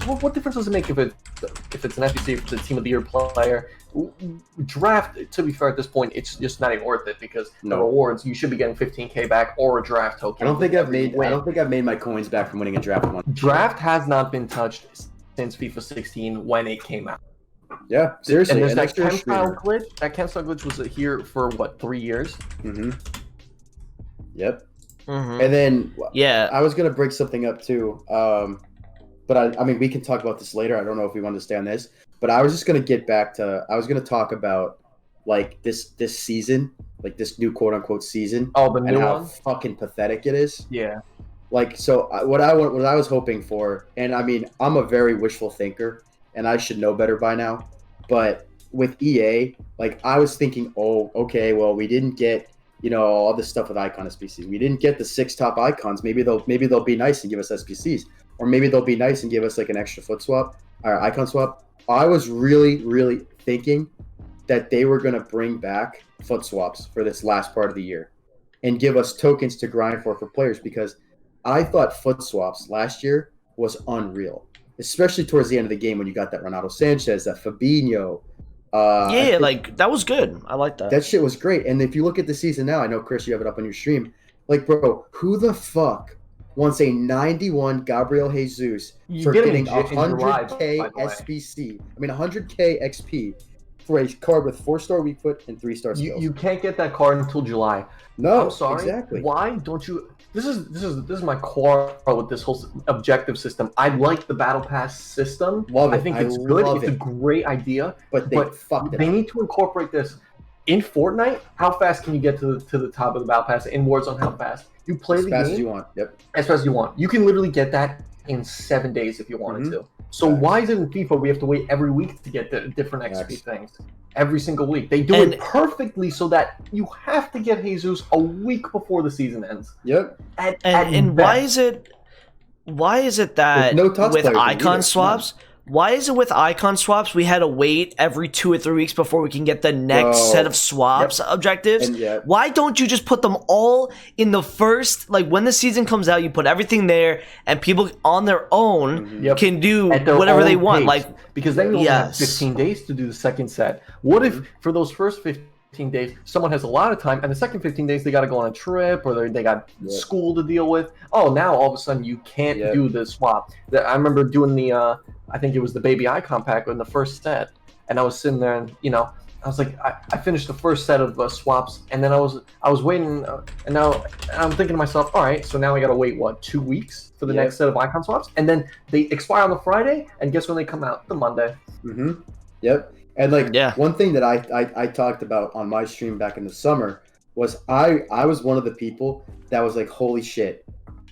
what difference does it make if it's an SBC, if it's a Team of the Year player? Draft, to be fair, at this point, it's just not even worth it because the rewards, you should be getting 15K back or a draft token. I don't think I've made my coins back from winning a draft one. Draft has not been touched since FIFA 16 when it came out. Yeah, seriously. And there's that chem style glitch. That chem style glitch was here for what, 3 years? Yep. And then I was gonna bring something up too. But I mean, we can talk about this later. I don't know if we want to stay on this, but I was just gonna get back to. I was gonna talk about like this season, like this new quote unquote season. Oh, the new and how one? fucking pathetic it is. Yeah. Like, so what I was hoping for, and I mean, I'm a very wishful thinker, and I should know better by now. But with EA, like I was thinking, oh, okay, well, we didn't get, you know, all this stuff with icon SBCs. We didn't get the 6 top icons. Maybe they'll be nice and give us SBCs. Or maybe they'll be nice and give us like an extra foot swap or icon swap. I was really, really thinking that they were going to bring back foot swaps for this last part of the year and give us tokens to grind for players, because I thought foot swaps last year was unreal, especially towards the end of the game when you got that Ronaldo Sanchez, that Fabinho. Like that was good. I like that. That shit was great. And if you look at the season now, I know, Chris, you have it up on your stream. Like, bro, who the fuck wants a 91 Gabriel Jesus for getting 100K SBC? I mean, 100K XP for a card with 4-star weak foot and 3-star skills. You can't get that card until July. No, I'm sorry. Exactly. Why don't you? This is my quarrel with this whole objective system. I like the battle pass system. Love it. I think it's good. It's a great idea. But they need to incorporate this in Fortnite. How fast can you get to the top of the battle pass? In Warzone, how fast? You play the game as fast as you want. Yep. As fast as you want. You can literally get that in 7 days if you wanted to. So why is it in FIFA we have to wait every week to get the different XP things? Every single week. They do it perfectly so that you have to get Jesus a week before the season ends. Yep. And why is it that with icon swaps? Why is it with icon swaps we had to wait every 2 or 3 weeks before we can get the next set of swaps objectives? Why don't you just put them all in the first, like when the season comes out, you put everything there and people on their own can do whatever they want. Pace. Like, because then you only have 15 days to do the second set. What if for those first 15 days someone has a lot of time and the second 15 days they got to go on a trip or they got school to deal with? Oh, now all of a sudden you can't do the swap. I remember doing the I think it was the baby icon pack in the first set, and I was sitting there and, you know, I was like, I finished the first set of swaps, and then I was waiting, and now I'm thinking to myself, all right, so now I gotta wait 2 weeks for the next set of icon swaps, and then they expire on the Friday, and guess when they come out? The Monday. Mm-hmm. Yep. And like Yeah. one thing that I talked about on my stream back in the summer was I was one of the people that was like, holy shit,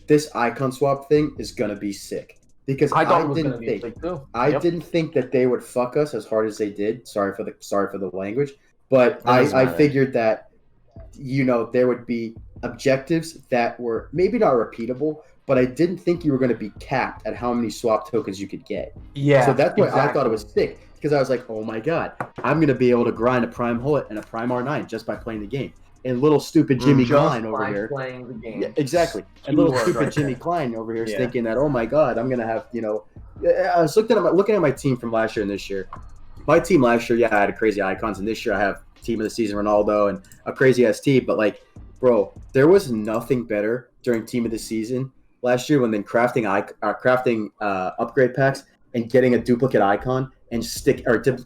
this icon swap thing is gonna be sick. Because I thought it was didn't gonna be think sick too. I didn't think that they would fuck us as hard as they did. Sorry for the language, but I figured that there would be objectives that were maybe not repeatable, but I didn't think you were going to be capped at how many swap tokens you could get. Yeah. So that's why I exactly. thought it was sick, because I was like, oh my god, I'm going to be able to grind a prime Hullet and a prime R9 just by playing the game. And little stupid Jimmy Klein over here. Playing the game. Yeah, exactly. And little stupid right Jimmy there. Klein over here is thinking that, oh my god, I'm gonna have, I was looking at my team from last year and this year. My team last year, I had crazy icons, and this year I have team of the season Ronaldo and a crazy ST. But like, bro, there was nothing better during team of the season last year than crafting upgrade packs and getting a duplicate icon and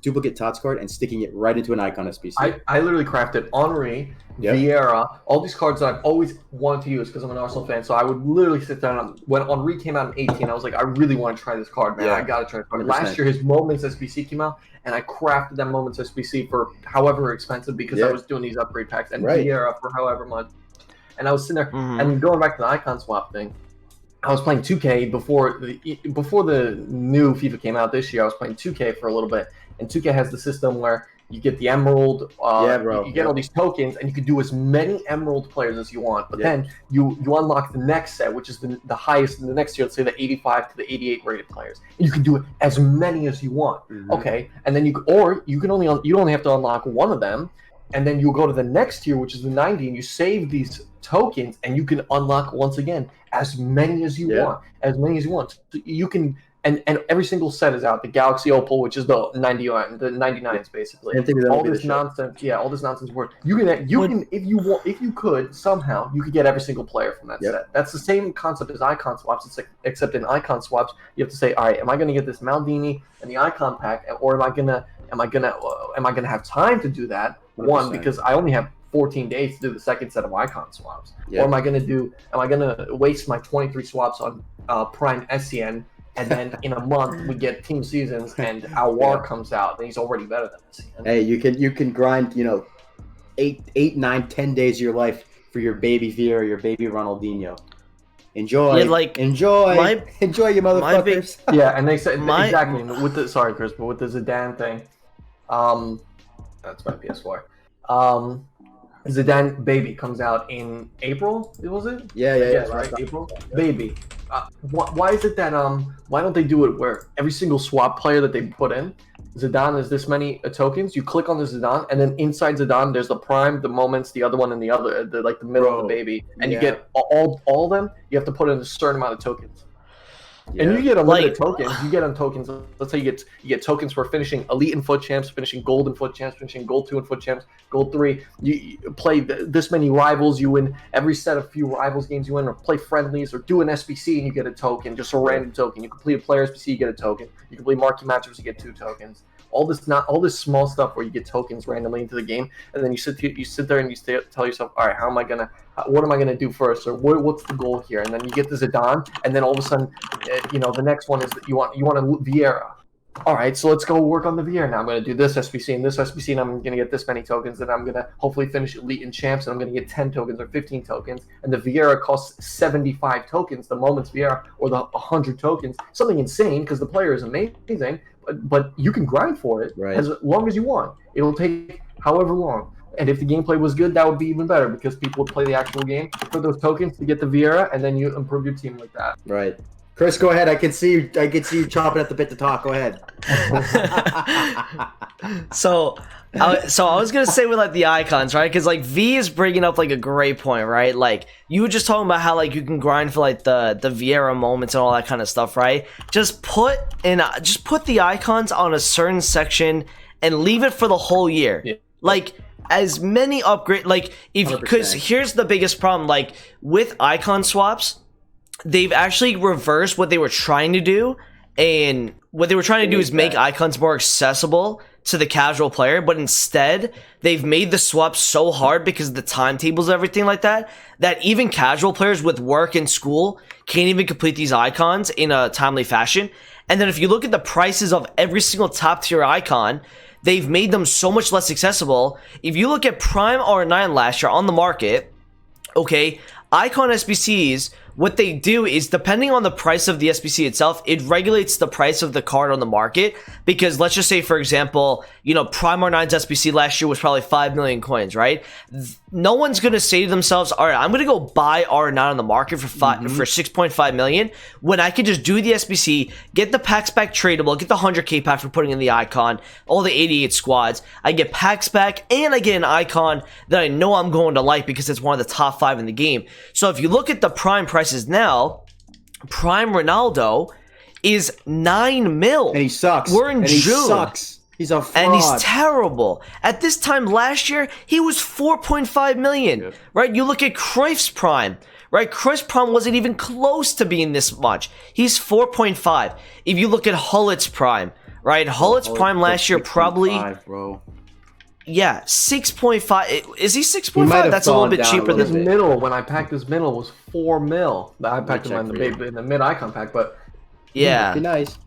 duplicate TOTS card and sticking it right into an icon SPC. I literally crafted Henri, Vieira, all these cards that I've always wanted to use because I'm an Arsenal fan. So I would literally sit down when Henri came out in 18. I was like, I really want to try this card, man. Yeah. I gotta try this card. 100%. Last year, his Moments SBC came out, and I crafted that Moments SBC for however expensive because I was doing these upgrade packs, and Vieira for however much. And I was sitting there, and going back to the icon swap thing. I was playing 2K before the new FIFA came out this year. I was playing 2K for a little bit, and 2K has the system where you get the Emerald, you get all these tokens, and you can do as many Emerald players as you want. But then you unlock the next set, which is the highest in the next tier. Let's say the 85 to the 88 rated players. And you can do as many as you want. Okay, and then you only have to unlock one of them, and then you go to the next tier, which is the 90, and you save these tokens, and you can unlock once again as many as you want. So you can, and every single set is out. The Galaxy Opal, which is the 99, the 99s basically. All this nonsense work. You can if you could somehow you could get every single player from that set. That's the same concept as icon swaps, except in icon swaps you have to say, all right, am I going to get this Maldini and the icon pack, or am I gonna have time to do that? 100%. One, because I only have 14 days to do the second set of icon swaps. Or am I gonna waste my 23 swaps on Prime SCN, and then in a month we get team seasons and Awar comes out and he's already better than SCN. Hey, you can grind 8, 9, 10 days of your life for your baby Vieira, your baby Ronaldinho. Enjoy, you motherfuckers. And they said exactly with the Chris, but with the Zidane thing, that's my PS4. Zidane Baby comes out in April. Was it? Yeah. Right, April. Yeah. Baby. Why is it that why don't they do it where every single swap player that they put in, Zidane is this many tokens. You click on the Zidane, and then inside Zidane, there's the Prime, the Moments, the other one, and the other, the middle of the Baby, and you get all of them. You have to put in a certain amount of tokens. Yeah. And you get unlimited tokens. You get on tokens. Let's say you get tokens for finishing Elite and Foot Champs, finishing Gold and Foot Champs, finishing Gold 2 and Foot Champs, Gold 3. You play this many rivals. You win every set of few rivals games you win, or play friendlies, or do an SBC and you get a token, just a random token. You complete a player SBC, you get a token. You complete marquee matchups, you get 2 tokens. All this small stuff where you get tokens randomly into the game, and then you sit there and you tell yourself, all right, what am I gonna do first, or what's the goal here? And then you get the Zidane, and then all of a sudden, the next one is that you want a Vieira. All right, so let's go work on the Vieira now. I'm gonna do this SBC and this SBC, and I'm gonna get this many tokens, and I'm gonna hopefully finish Elite and Champs, and I'm gonna get 10 tokens or 15 tokens, and the Vieira costs 75 tokens, the Moments Vieira, or the 100 tokens, something insane because the player is amazing. But you can grind for it as long as you want. It'll take however long. And if the gameplay was good, that would be even better because people would play the actual game for those tokens to get the Vieira, and then you improve your team like that. Right. Chris, go ahead. I can see you chomping at the bit to talk. Go ahead. So I was gonna say with the icons, right? Because V is bringing up a great point, right? You were just talking about how you can grind for the Vieira Moments and all that kind of stuff, right? Just put the icons on a certain section and leave it for the whole year. Yeah. As many upgrade because here's the biggest problem. With icon swaps, they've actually reversed what they were trying to do, and what they were trying to do is make icons more accessible to the casual player, but instead they've made the swap so hard because of the timetables and everything like that, that even casual players with work and school can't even complete these icons in a timely fashion. And then if you look at the prices of every single top tier icon, they've made them so much less accessible. If you look at Prime R9 last year on the market, okay, icon SBCs, what they do is, depending on the price of the SBC itself, it regulates the price of the card on the market. Because let's just say, for example, you know, Prime R9's SBC last year was probably 5 million coins, right? No one's going to say to themselves, all right, I'm going to go buy R9 on the market for 6.5 million when I can just do the SBC, get the packs back tradable, get the 100k pack for putting in the icon, all the 88 squads. I get packs back and I get an icon that I know I'm going to like because it's one of the top 5 in the game. So if you look at the Prime prices now, Prime Ronaldo is 9 mil. And he sucks. We're in June. He sucks. He's a fraud. And he's terrible. At this time last year, he was 4.5 million, right? You look at Cruyff's Prime, right? Cruyff's Prime wasn't even close to being this much. He's 4.5. If you look at Hullet's Prime, right? Hullet's Prime last year probably... bro. Yeah, 6.5. Is he 6.5? That's a little bit cheaper His than... middle, when I packed his middle, was 4 mil. I packed him in the mid icon pack, but... Yeah. Be nice.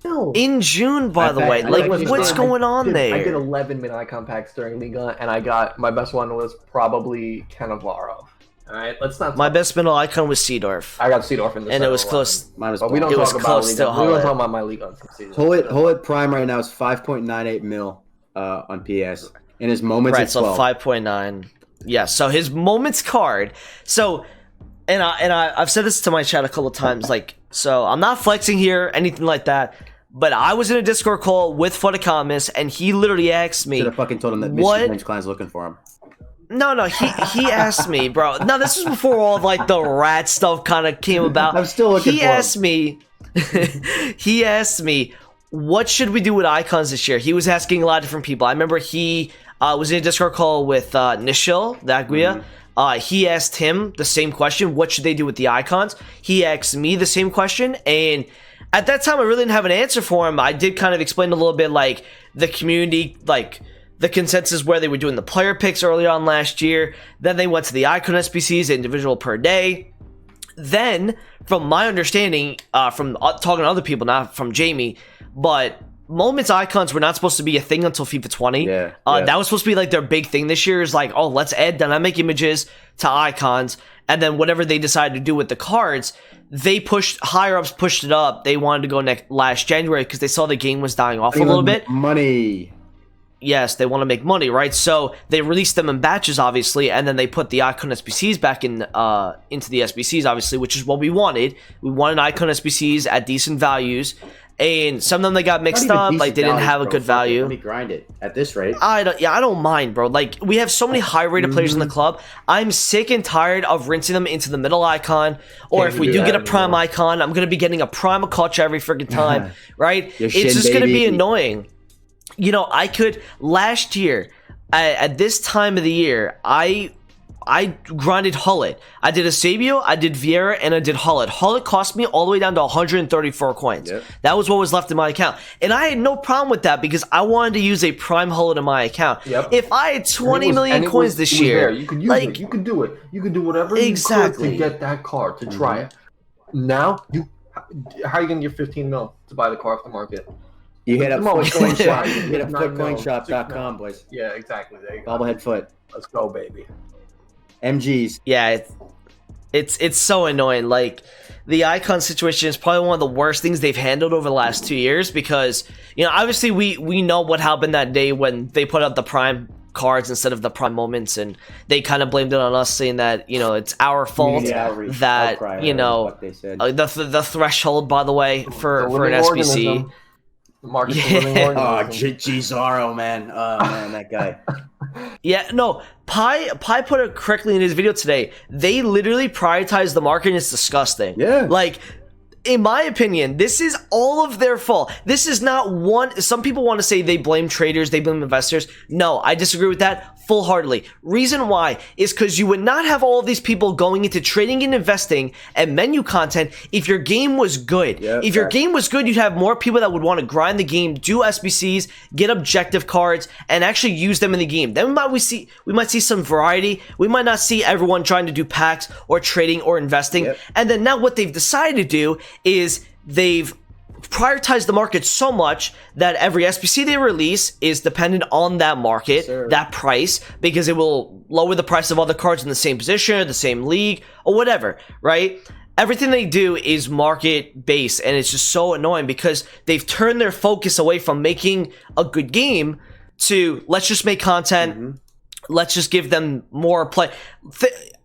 No. In June, by the way. Like, what's going on there? I did 11 mid icon packs during Liga, and I got... My best one was probably Cannavaro. Alright, let's not... My best middle icon was Seedorf. I got Seedorf in the And it was close. Mine was but we don't it talk was about close Liga. to We don't Hullet. talk about my Liga from season. Hullet Prime right now is 5.98 mil on PS. And his moments Right, at so 12. 5.9. Yeah, so his moments card. So, I've said this to my chat a couple of times. Like, so I'm not flexing here, anything like that. But I was in a Discord call with Fotokamis, and he literally asked me. Should have fucking told him that what? Michigan James Klein's looking for him. No, he asked me, bro. No, this was before all of, like, the rat stuff kind of came about. I'm still looking for him. He asked me, what should we do with icons this year? He was asking a lot of different people. I remember he was in a Discord call with Nishil Daguia. He asked him the same question. What should they do with the icons? He asked me the same question. And at that time, I really didn't have an answer for him. I did kind of explain a little bit, like, the community, like, the consensus where they were doing the player picks early on last year. Then they went to the icon SBCs, individual per day. Then, from my understanding, from talking to other people, not from Jamie, but moments icons were not supposed to be a thing until FIFA 20. Yeah. That was supposed to be like their big thing this year, is like, oh, let's add dynamic images to icons. And then whatever they decided to do with the cards, they higher ups pushed it up. They wanted to go last January because they saw the game was dying off a little bit. Money. Yes, they want to make money, right? So they released them in batches, obviously, and then they put the icon SBCs back in into the SBCs, obviously, which is what we wanted. We wanted icon SBCs at decent values, and some of them they got mixed up, like they didn't have a good value. Let me grind it at this rate. I don't mind, bro. Like, we have so many high-rated players in the club. I'm sick and tired of rinsing them into the middle icon, or if we do get a prime icon, I'm gonna be getting a prime Koch every freaking time, right? It's just gonna be annoying. You know, last year, at this time of the year, I grinded Hullet. I did Eusebio, I did Vieira, and I did Hullet. Hullet cost me all the way down to 134 coins. Yep. That was what was left in my account. And I had no problem with that because I wanted to use a prime Hullet in my account. Yep. If I had 20 million coins this year, you could use it. You could do it. You could do whatever you could to get that card, to try it. Now, how are you going to get 15 mil to buy the car off the market? You hit up footcoinshop. You hit up footcoinshop.com, boys. Yeah, exactly. There you go. Bobblehead foot. Let's go, baby. MGs. Yeah, it's so annoying. Like, the icon situation is probably one of the worst things they've handled over the last 2 years because, you know, obviously we know what happened that day when they put out the prime cards instead of the prime moments, and they kind of blamed it on us, saying that, you know, it's our fault that, you know, the threshold, by the way, for an SBC. Marcus Gizarro, man. Oh, man, that guy. Yeah, no, Pi put it correctly in his video today. They literally prioritize the market, and it's disgusting. Yeah. Like, in my opinion, this is all of their fault. This is not one... Some people want to say they blame traders, they blame investors. No, I disagree with that full-heartedly. Reason why is because you would not have all of these people going into trading and investing and menu content if your game was good. Yep, if your game was good, you'd have more people that would want to grind the game, do SBCs, get objective cards, and actually use them in the game. Then we might see some variety. We might not see everyone trying to do packs or trading or investing. Yep. And then now what they've decided to do is they've prioritize the market so much that every SBC they release is dependent on that market, that price, because it will lower the price of other cards in the same position, the same league, or whatever, right? Everything they do is market based, and it's just so annoying because they've turned their focus away from making a good game to let's just make content, let's just give them more play.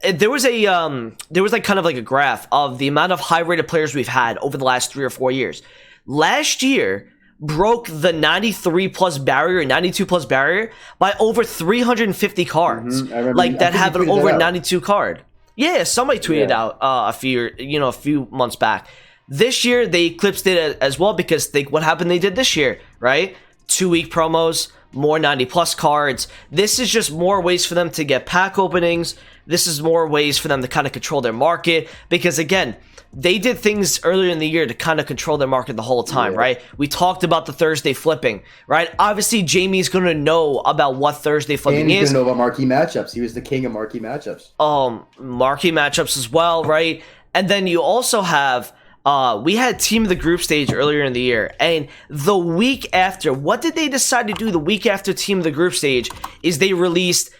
There was like kind of like a graph of the amount of high rated players we've had over the last 3 or 4 years. Last year broke the 93 plus barrier, 92 plus barrier by over 350 cards. Like that have an over 92 card. Yeah, somebody tweeted out a few months back. This year they eclipsed it as well because what happened they did this year, right? 2-week promos, more 90 plus cards. This is just more ways for them to get pack openings. This is more ways for them to kind of control their market because again, they did things earlier in the year to kind of control their market the whole time, right? We talked about the Thursday flipping, right? Obviously, Jamie's going to know about what Thursday flipping and he's is. going to know about marquee matchups. He was the king of marquee matchups. Marquee matchups as well, right? And then you also have we had Team of the Group stage earlier in the year, and the week after, what did they decide to do the week after Team of the Group stage is they released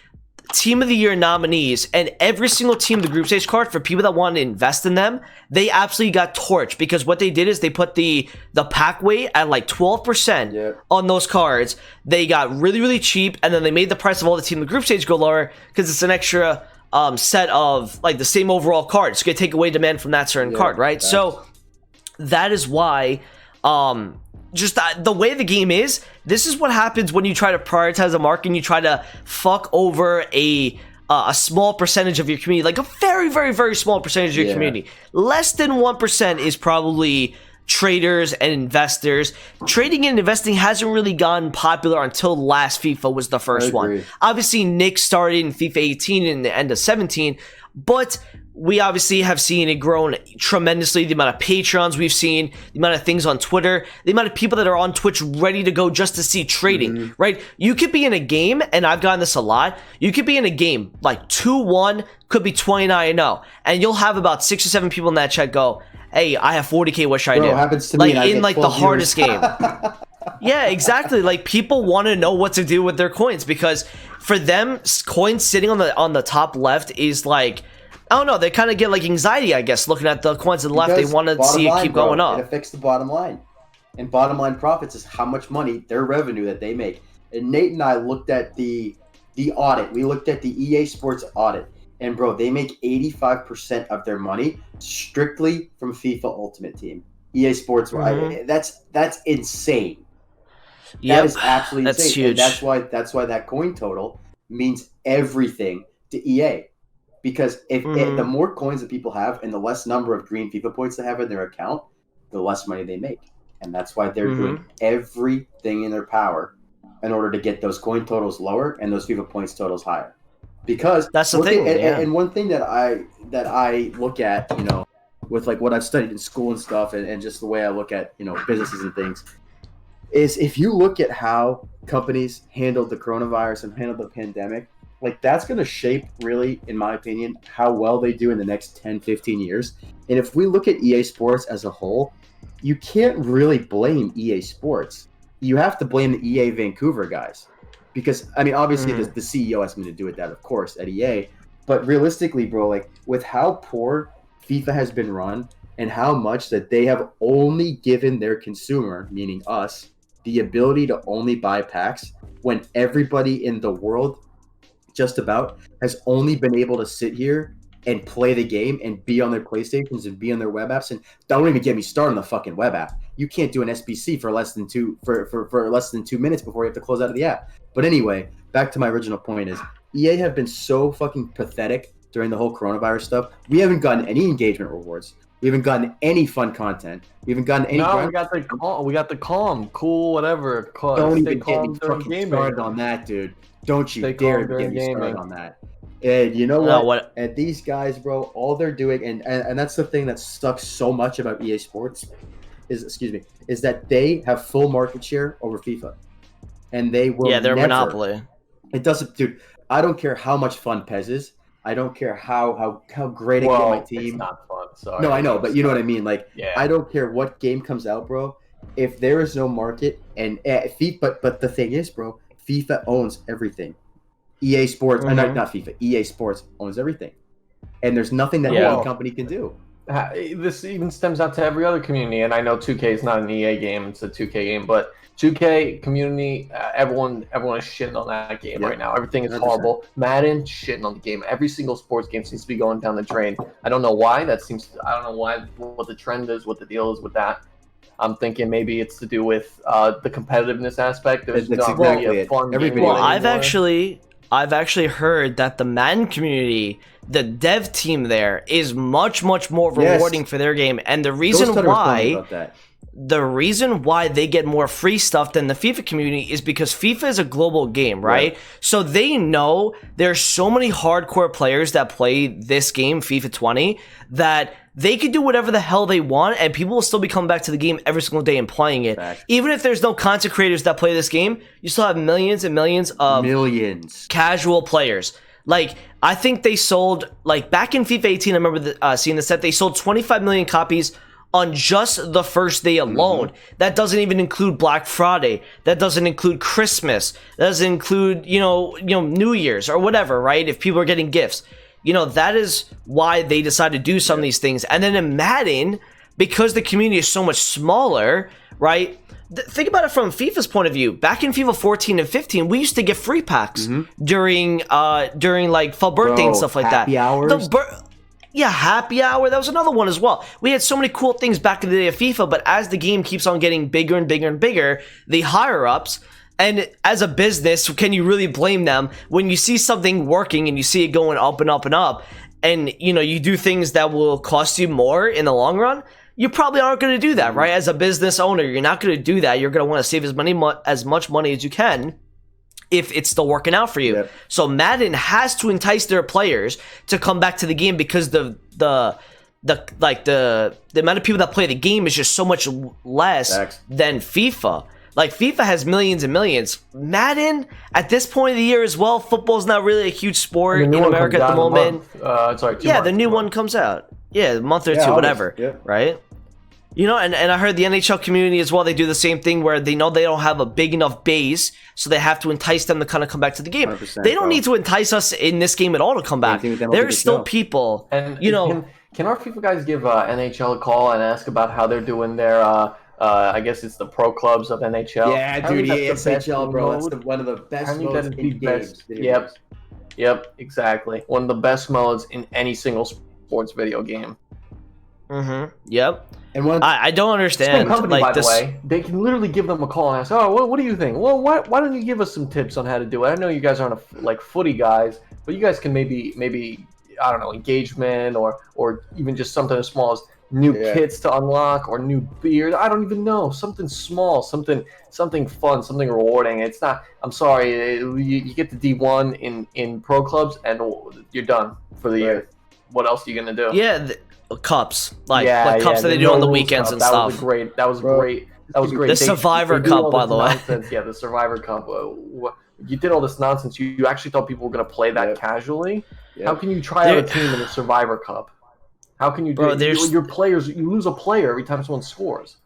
Team of the Year nominees, and every single Team of the Group stage card for people that want to invest in them, they absolutely got torched because what they did is they put the pack weight at like 12% on those cards. They got really, really cheap, and then they made the price of all the Team of the Group stage go lower because it's an extra set of like the same overall card. It's going to take away demand from that certain card, right? So that is why just the way the game is, this is what happens when you try to prioritize a market and you try to fuck over a small percentage of your community, like a very, very, very small percentage of your community. Less than 1% is probably traders and investors. Trading and investing hasn't really gotten popular until last FIFA was the first one. Obviously, Nick started in FIFA 18 and the end of 17, but we obviously have seen it grown tremendously. The amount of Patreons we've seen, the amount of things on Twitter, the amount of people that are on Twitch ready to go just to see trading, right? You could be in a game, and I've gotten this a lot, you could be in a game like 2-1, could be 29-0, and you'll have about 6 or 7 people in that chat go, hey, I have 40K, what should I do? Happens to like me, in like the hardest game. Yeah, exactly. Like people want to know what to do with their coins because for them, coins sitting on the top left is like, I don't know, they kind of get like anxiety, I guess, looking at the coins on the left. They want to see it keep going up. It affects the bottom line. And bottom line profits is how much money, their revenue that they make. And Nate and I looked at the audit. We looked at the EA Sports audit. And bro, they make 85% of their money strictly from FIFA Ultimate Team. EA Sports, that's insane. That is absolutely insane. Huge. And that's why that coin total means everything to EA. Because if the more coins that people have and the less number of green FIFA points they have in their account, the less money they make. And that's why they're doing everything in their power in order to get those coin totals lower and those FIFA points totals higher. Because that's the thing. And one thing that I look at, you know, with like what I've studied in school and stuff, and just the way I look at, you know, businesses and things, is if you look at how companies handled the coronavirus and handled the pandemic, like that's going to shape really, in my opinion, how well they do in the next 10, 15 years. And if we look at EA Sports as a whole, you can't really blame EA Sports. You have to blame the EA Vancouver guys. Because, I mean, obviously the CEO has something to do with that, of course, at EA. But realistically, bro, like with how poor FIFA has been run and how much that they have only given their consumer, meaning us, the ability to only buy packs when everybody in the world just about has only been able to sit here and play the game and be on their PlayStations and be on their web apps. And don't even get me started on the fucking web app. You can't do an SBC for less than 2 minutes before you have to close out of the app. But anyway, back to my original point is EA have been so fucking pathetic during the whole coronavirus stuff. We haven't gotten any engagement rewards. We haven't gotten any fun content. We haven't gotten any. No, we got the calm, cool, whatever. Don't Stay even get calm me during fucking gaming. started on that, dude. Don't you Stay dare calm during get me started gaming. on that. And you know No, what? what- And these guys, bro, all they're doing, and that's the thing that sucks so much about EA Sports, is that they have full market share over FIFA, and they will. Yeah, they're a never, monopoly. It doesn't, dude. I don't care how much fun Pez is. I don't care how great I get my It's team. not fun. Sorry. No, I know, but you know what I mean. Like, Yeah. I don't care what game comes out, bro. If there is no market and FIFA, but the thing is, bro, FIFA owns everything. EA Sports, Mhm. not FIFA. EA Sports owns everything, and there's nothing that Yeah. any company can do. This even stems out to every other community, and I know 2K is not an EA game; it's a 2K game. But 2K community, everyone is shitting on that game Yep. right now. Everything is 100%. horrible. Madden shitting on the game. Every single sports game seems to be going down the drain. I don't know why. I don't know why. What the trend is, what the deal is with that. I'm thinking maybe it's to do with the competitiveness aspect. There's That's not really exactly a it. fun Everybody- game Well, anymore. I've actually heard that the Madden community, the dev team there, is much more Yes. rewarding for their game, and the Ghost reason Hunter was telling me why about that. they get more free stuff than the FIFA community is because FIFA is a global game, right? So they know there's so many hardcore players that play this game, FIFA 20, that they could do whatever the hell they want and people will still be coming back to the game every single day and playing it. Fact. Even if there's no content creators that play this game, you still have millions and millions of Millions. casual players. Like, I think they sold, like, back in FIFA 18, I remember seeing the set, they sold 25 million copies on just the first day alone. That doesn't even include Black Friday. That doesn't include Christmas. That doesn't include, New Year's or whatever, right? If people are getting gifts. That is why they decided to do some of these things. And then in Madden, because the community is so much smaller, right? Think about it from FIFA's point of view. Back in FIFA 14 and 15, we used to get free packs during like fall birthday and stuff like that. Happy hours. Yeah, happy hour. That was another one as well. We had so many cool things back in the day of FIFA, but as the game keeps on getting bigger and bigger and bigger, the higher ups, and as a business, can you really blame them when you see something working and you see it going up and up and up, and you do things that will cost you more in the long run? You probably aren't going to do that, right? As a business owner, you're not going to do that. You're going to want to save as much money as you can if it's still working out for you. Yep. So Madden has to entice their players to come back to the game because the amount of people that play the game is just so much less Facts. than FIFA. Like, FIFA has millions and millions. Madden, at this point of the year as well, football's not really a huge sport in America at the moment. The new one comes out. Yeah, a month or two, August. whatever. Yeah. Right? And I heard the NHL community as well, they do the same thing where they know they don't have a big enough base, so they have to entice them to kind of come back to the game. 100%, They don't bro. need to entice us in this game at all to come back. thing with MLB There's still show. people, And can our FIFA guys give NHL a call and ask about how they're doing their I guess it's the pro clubs of NHL? Yeah, Apparently dude, that's the best ESHL, bro. That's mode. one of the best Apparently modes that's in the games. best. video games. Yep, exactly. One of the best modes in any single sports video game. Yep. And one, I don't Same understand. company, Like by this. the way. They can literally give them a call and ask, "Oh, what do you think? Well, why don't you give us some tips on how to do it? I know you guys aren't like footy guys, but you guys can maybe I don't know, engagement or even just something as small as new kits to unlock or new beard. I don't even know. Something small, something fun, something rewarding. It's not. I'm sorry. You get the D1 in pro clubs and you're done for the year. What else are you gonna do? Yeah, cups. Cups that the they do on the no weekends cup. and that stuff. Was great. That was Bro. great. That was great. The Survivor do Cup, all by this the way. nonsense. Yeah, the Survivor Cup. You did all this nonsense. You actually thought people were gonna play that casually. Yep. How can you try out a team in a Survivor Cup? How can you do your players? You lose a player every time someone scores.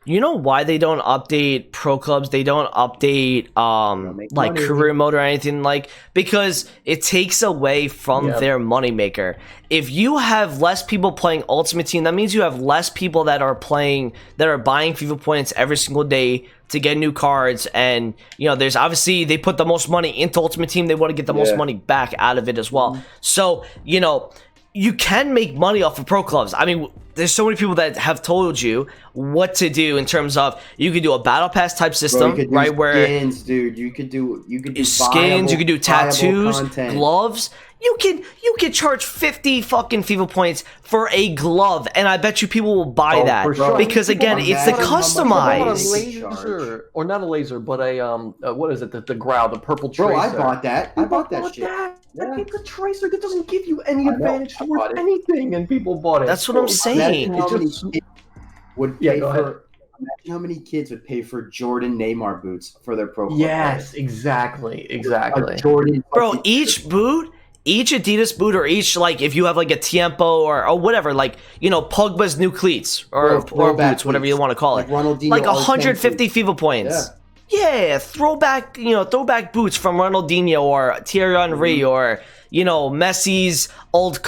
You know why they don't update pro clubs? They don't update make like money. career mode or anything, because it takes away from Yep. their moneymaker. If you have less people playing Ultimate Team, that means you have less people that are buying FIFA points every single day to get new cards. And there's obviously, they put the most money into Ultimate Team, they want to get the most money back out of it as well. So you can make money off of pro clubs. I mean, there's so many people that have told you what to do in terms of you could do a battle pass type system, Bro, you could do right? Where skins, dude. You could do skins, you could do viable tattoos, content. gloves. You can charge 50 fucking FIFA points for a glove, and I bet you people will buy Oh, that for sure. because again, People it's the imagine how much People want a customized. laser, or not a laser, but a what is it? The growl, the purple tracer. Bro, I bought that. I bought that shit. That. Yeah. It's a tracer that doesn't give you any I know. advantage I towards bought it. anything, and people bought it. That's what I'm saying. Imagine how many It's just- kids would Yeah, pay go ahead. for. Imagine how many kids would pay for Jordan Neymar boots for their pro club Yes, players. exactly. A Jordan Bro, fucking- each boot, each Adidas boot, or each, like, if you have like a Tiempo or whatever, like, you know, Pogba's new cleats or Bro, throwback boots, whatever you cleats. want to call it, Like Ronaldinho like all-time 150 cleats. FIFA points. Yeah, throwback boots from Ronaldinho or Thierry Henry Mm-hmm. or, you know, Messi's old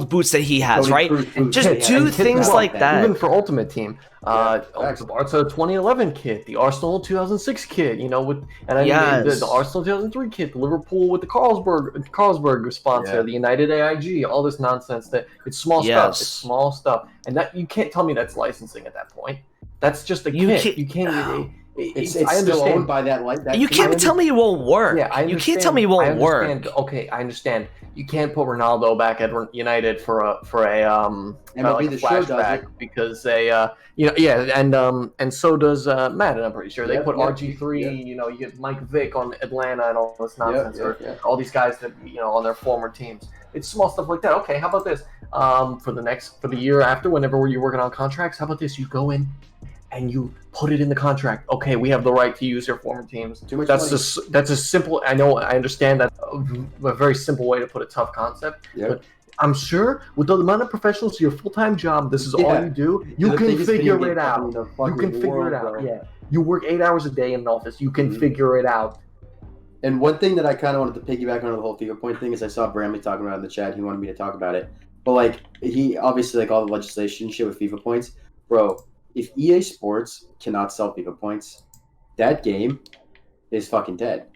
boots that he has, Toni right? Kroos boots. Just Yeah, do and kids things want like that. Even for Ultimate Team, facts. the Barca 2011 kit, the Arsenal 2006 kit, you know, with I Yes. mean, the Arsenal 2003 kit, the Liverpool with the Carlsberg sponsor, Yeah. the United AIG, all this nonsense. That it's small stuff. Yes. It's small stuff, and that you can't tell me that's licensing at that point. That's just a You kit. can't- You can't. It's I still understand. owned by that. You can't tell me it won't work. Yeah, I you can't tell me it I won't work. understand. Okay, I understand. You can't put Ronaldo back at United for a MLB like a The Show does flashback it. because they and so does Madden. I'm pretty sure they Yeah, put yeah, RG3. yeah. You know, you get Mike Vick on Atlanta and all this nonsense, or yeah. all these guys that on their former teams. It's small stuff like that. Okay, how about this? For the year after, whenever you're working on contracts, how about this? You go in and you put it in the contract. Okay, we have the right to use your former teams. Too much That's money. just that's a simple. I know, I understand that a very simple way to put a tough concept. Yeah. But I'm sure with the amount of professionals, your full time job, this is all Yeah. you do. You're You the can biggest video figure game it out. company in the You fucking can figure world, it out. bro. Yeah, you work 8 hours a day in an office. You can Mhm. figure it out. And one thing that I kind of wanted to piggyback on the whole FIFA point thing is I saw Bramley talking about it in the chat. He wanted me to talk about it. But, like, he obviously, like, all the legislation shit with FIFA points. Bro, if EA Sports cannot sell FIFA points, that game is fucking dead.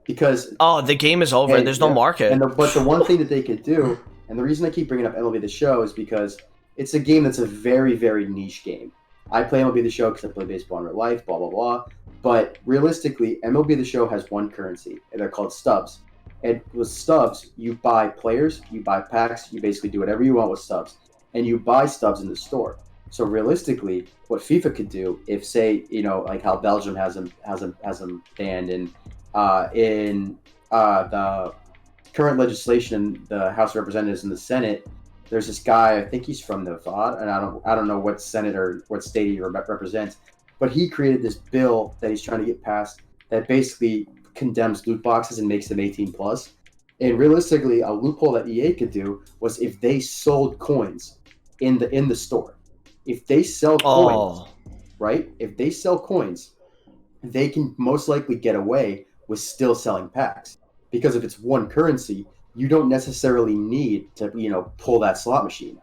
Because, Oh, the game is over. Hey, There's no yeah. market. but the one thing that they could do, and the reason I keep bringing up MLB The Show is because it's a game that's a very, very niche game. I play MLB The Show because I play baseball in real life, blah, blah, blah. But realistically, MLB The Show has one currency, and they're called stubs. And with stubs, you buy players, you buy packs, you basically do whatever you want with stubs. And you buy stubs in the store. So realistically, what FIFA could do, if say, like how Belgium has them banned in the current legislation in the House of Representatives and the Senate, there's this guy, I think he's from Nevada, and I don't know what Senate or what state he represents, but he created this bill that he's trying to get passed that basically condemns loot boxes and makes them 18 plus. And realistically, a loophole that EA could do was if they sold coins in the store. If they sell coins, Oh, right? If they sell coins, they can most likely get away with still selling packs. Because if it's one currency, you don't necessarily need to, pull that slot machine.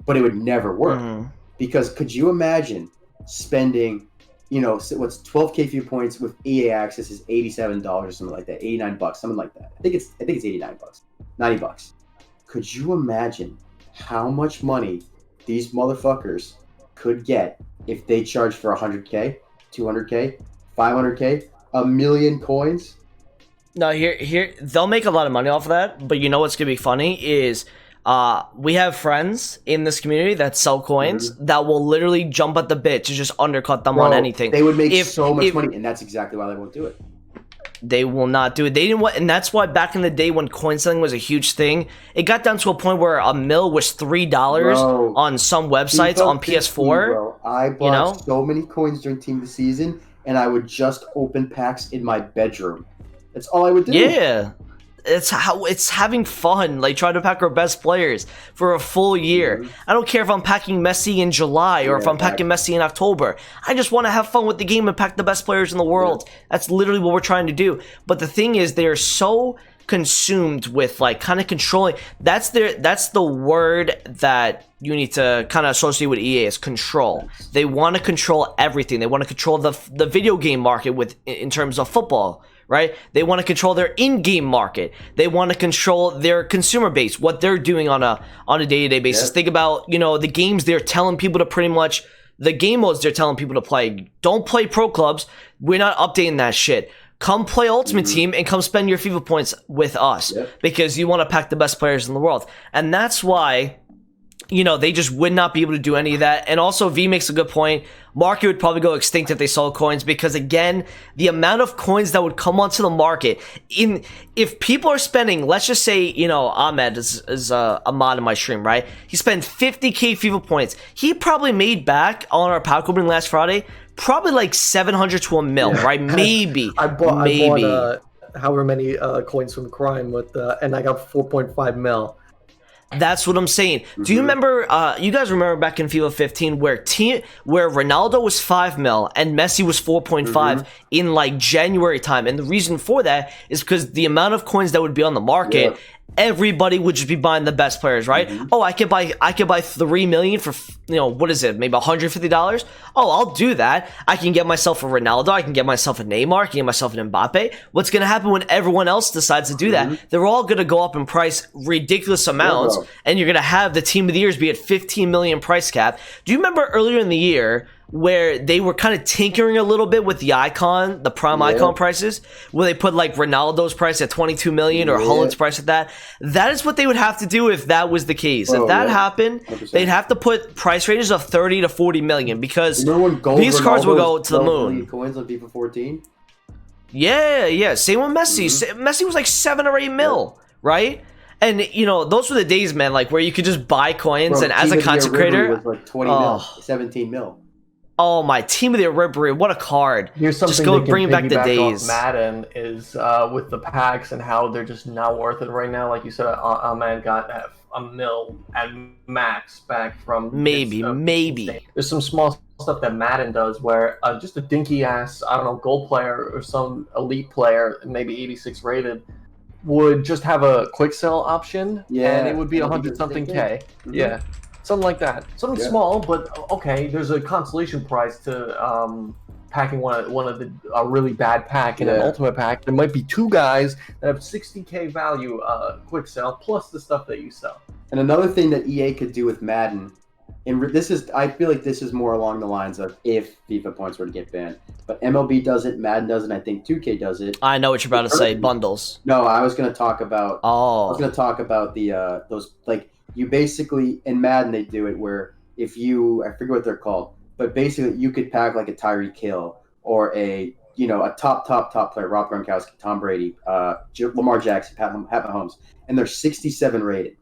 But it would never work. mhm. Because could you imagine spending, what's 12K view points with EA access is $87 or something like that, $89, something like that. I think it's $89, $90. Could you imagine how much money these motherfuckers could get if they charged for 100K, 200K, 500K, a million coins? No, here they'll make a lot of money off of that. But you know what's gonna be funny is, we have friends in this community that sell coins that will literally jump at the bit to just undercut them on Bro, anything. They would make If- so much if- money, and that's exactly why they won't do it. They will not do it. They didn't want, and that's why back in the day when coin selling was a huge thing, it got down to a point where a mil was $3 Bro, on some websites FIFA on 15, PS4. bro. I bought know? so many coins during Team of the Season, and I would just open packs in my bedroom. That's all I would do. Yeah, it's having fun. Like trying to pack our best players for a full year. I don't care if I'm packing Messi in July or if Yeah, I'm packing Messi in October. I just want to have fun with the game and pack the best players in the world. That's literally what we're trying to do. But the thing is, they're so consumed with like kind of controlling. That's the word that you need to kind of associate with EA is control. They want to control everything. They want to control the video game market in terms of football, right? They want to control their in-game market. They want to control their consumer base, what they're doing on a day-to-day basis. Yep. Think about, the games they're telling people to pretty much, the game modes they're telling people to play. Don't play pro clubs. We're not updating that shit. Come play Ultimate Team and come spend your FIFA points with us because you want to pack the best players in the world. And that's why, they just would not be able to do any of that. And also, V makes a good point. Market would probably go extinct if they sold coins because, again, the amount of coins that would come onto the market, if people are spending, let's just say, Ahmed is a mod in my stream, right? He spent 50k FIFA points. He probably made back on our pack opening last Friday, probably like 700 to a mil, right? Maybe. I bought however many coins from Crime and I got 4.5 mil. That's what I'm saying. Do you remember, you guys remember back in FIFA 15 where Ronaldo was 5 mil and Messi was 4.5 in like January time? And the reason for that is because the amount of coins that would be on the market, everybody would just be buying the best players, right? Oh, I could buy 3 million for, what is it? Maybe $150? Oh, I'll do that. I can get myself a Ronaldo. I can get myself a Neymar. I can get myself an Mbappe. What's going to happen when everyone else decides to do that? They're all going to go up in price ridiculous amounts, and you're going to have the team of the years be at 15 million price cap. Do you remember earlier in the year where they were kind of tinkering a little bit with the prime icon prices, where they put like Ronaldo's price at 22 million or Holland's price at that? That is what they would have to do if that was the case. If that happened, 100%. They'd have to put price ranges of 30 to 40 million because these cards will go to the moon. Coins on FIFA 14. Yeah. Same with Messi. Messi was like 7 or 8 mil, right? And those were the days, man, like where you could just buy coins, and as a content creator, was like 20 mil, 17 mil. Oh, my Team of the Ribbery, what a card. Here's something just go bring back the days. Madden is with the packs and how they're just not worth it right now. Like you said, Ahmed got a mil at max back from... Maybe. There's some small stuff that Madden does where just a dinky-ass, gold player or some elite player, maybe 86 rated, would just have a quick sell option, and it would be 100-something K. Yeah. Something like that. Something small, but okay. There's a consolation prize to packing one of a really bad pack in an ultimate pack. There might be 2 guys that have 60k value quick sell plus the stuff that you sell. And another thing that EA could do with Madden, and I feel like this is more along the lines of if FIFA points were to get banned. But MLB does it, Madden does it, and I think 2K does it. I know what you're about to say. Bundles. No, I was going to talk about. I was going to talk about the those like. You basically, in Madden, they do it where I forget what they're called, but basically you could pack like a Tyreek Hill or a top player, Rob Gronkowski, Tom Brady, Lamar Jackson, Pat Mahomes, and they're 67 rated.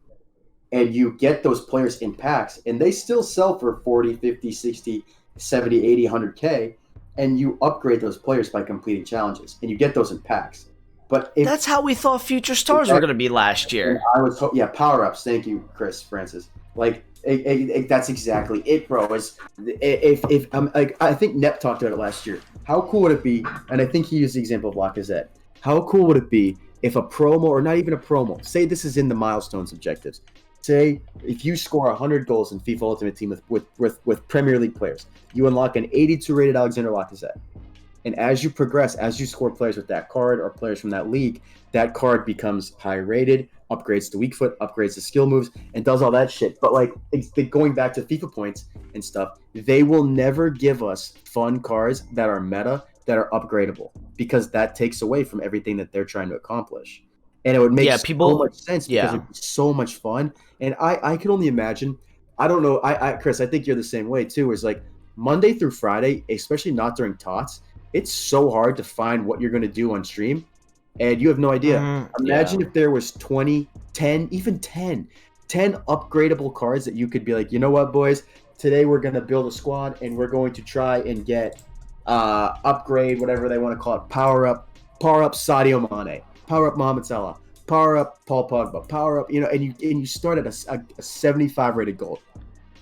And you get those players in packs, and they still sell for 40, 50, 60, 70, 80, 100K, and you upgrade those players by completing challenges, and you get those in packs. But that's how we thought future stars were going to be last year. Power ups. Thank you, Chris Francis. Like that's exactly it, bro. I think Nep talked about it last year. How cool would it be? And I think he used the example of Lacazette. How cool would it be if a promo, or not even a promo, say this is in the milestones objectives. Say if you score 100 goals in FIFA Ultimate Team with Premier League players, you unlock an 82 rated Alexander Lacazette. And as you progress, as you score players with that card or players from that league, that card becomes high rated, upgrades to weak foot, upgrades to skill moves, and does all that shit. But like going back to FIFA points and stuff, they will never give us fun cards that are meta, that are upgradable, because that takes away from everything that they're trying to accomplish. And it would make so much sense because it'd be so much fun. And I can only imagine, I don't know, Chris, I think you're the same way too, is like Monday through Friday, especially not during TOTS, it's so hard to find what you're going to do on stream, and you have no idea. Imagine if there was 20, 10, even 10 upgradable cards that you could be like, you know what, boys? Today we're going to build a squad, and we're going to try and get upgrade, whatever they want to call it, power up Sadio Mane, power up Mohamed Salah, power up Paul Pogba, power up, and you start at a 75 rated gold.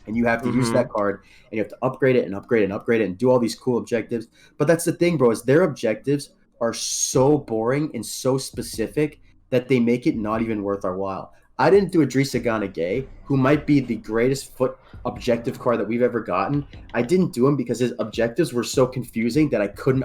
And you have to use that card, and you have to upgrade it and upgrade it and upgrade it and do all these cool objectives. But that's the thing, bro, is their objectives are so boring and so specific that they make it not even worth our while. I didn't do Idrissa Gana Gueye, who might be the greatest foot objective card that we've ever gotten. I didn't do him because his objectives were so confusing that I couldn't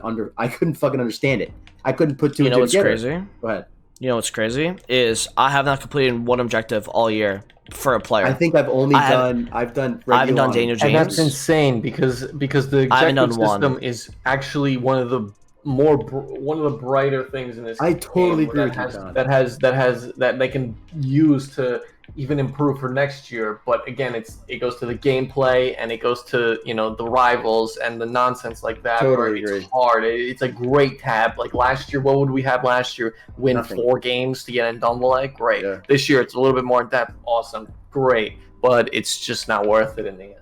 fucking understand it. I couldn't put two You and know two what's together. crazy? Go ahead. You know what's crazy is I have not completed one objective all year for a player. I think I've only done I haven't Reguilon. done Daniel And that's James. insane because the I haven't executive done one. system is actually one of the brighter things in this. I totally game agree with you, Don. that they can use to even improve for next year. But again, it goes to the gameplay and it goes to the rivals and the nonsense like that. Totally where agree. It's hard. It's a great tab. Like last year, what would we have last year? Win Nothing. 4 games to get in Dumbledore? Great. Yeah. This year, it's a little bit more in depth. Awesome. Great. But it's just not worth it in the end.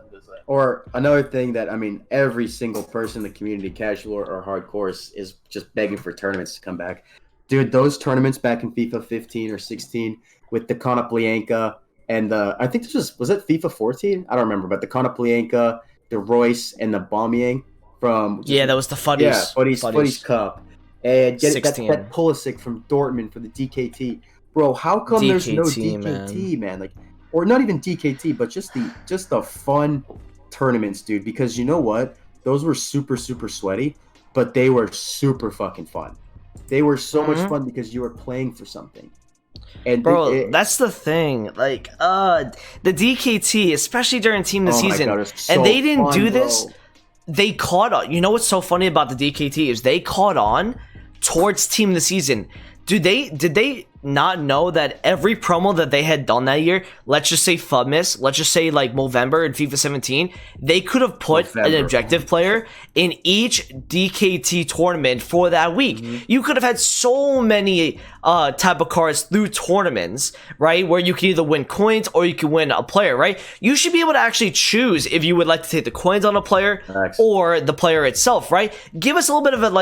Or another thing that, I mean, every single person in the community, casual or hardcore, is just begging for tournaments to come back. Dude, those tournaments back in FIFA 15 or 16 with the Konoplyanka and I think this was it FIFA 14? I don't remember, but the Konoplyanka, the Royce, and the Baumiang from... Yeah, that was the Fuddies. Yeah, Fuddies Cup. And get that 16. Pulisic from Dortmund for the DKT. Bro, how come there's no DKT, man? Like, or not even DKT, but just the fun tournaments, dude, because you know what, those were super sweaty, but they were super fucking fun. They were so much fun because you were playing for something. And bro, that's the thing, like the DKT, especially during team of the season, God, so and they didn't fun, do this, bro. They caught on. You know what's so funny about the DKT is they caught on towards team of the season. Did they not know that every promo that they had done that year, let's just say FUDMIS, let's just say like Movember in FIFA 17, they could have put an objective player in each DKT tournament for that week. You could have had so many type of cards through tournaments, right? Where you can either win coins or you can win a player, right? You should be able to actually choose if you would like to take the coins on a player or the player itself, right? Give us a little bit of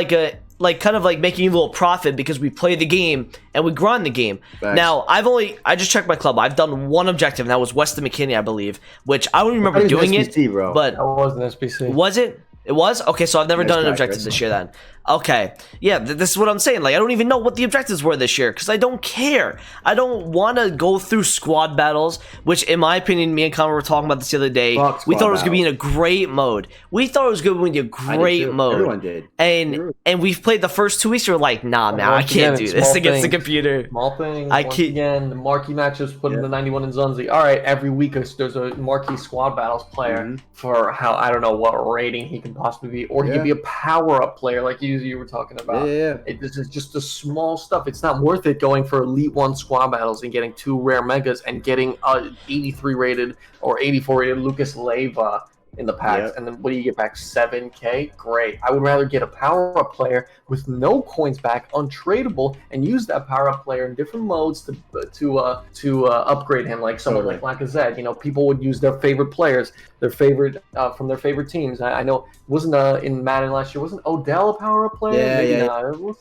like kind of like making a little profit because we play the game and we grind the game. Now, I just checked my club. I've done one objective, and that was Weston McKinney, I believe, which I don't remember doing SBC, it. bro. But That was an SBC. was it? It was? Okay, so I've never Nice done an try, objective Chris. this year then. Okay. Yeah, this is what I'm saying. Like, I don't even know what the objectives were this year because I don't care. I don't want to go through squad battles, which in my opinion, me and Connor were talking about this the other day. Fuck We thought it was squad going to be in a great mode. We thought it was going to be a great mode. Everyone did. And we've played the first 2 weeks. We were like, nah, man, I Once can't again, do it's this small against the things. computer. Small thing. I Once keep- again, the marquee matchups put in the 91 in Zunzi. All right, every week there's a marquee squad battles player for how I don't know what rating he can possibly be, or he could be a power up player like you were talking about. This is just the small stuff. It's not worth it going for Elite 1 squad battles and getting 2 rare megas and getting a 83 rated or 84 rated Lucas Leiva in the packs. And then what do you get back? 7K? Great. I would rather get a power up player with no coins back, untradeable, and use that power up player in different modes to upgrade him, like someone like Lacazette. You know, people would use their favorite players, their favorite from their favorite teams. I know wasn't in Madden last year, wasn't Odell a power up player?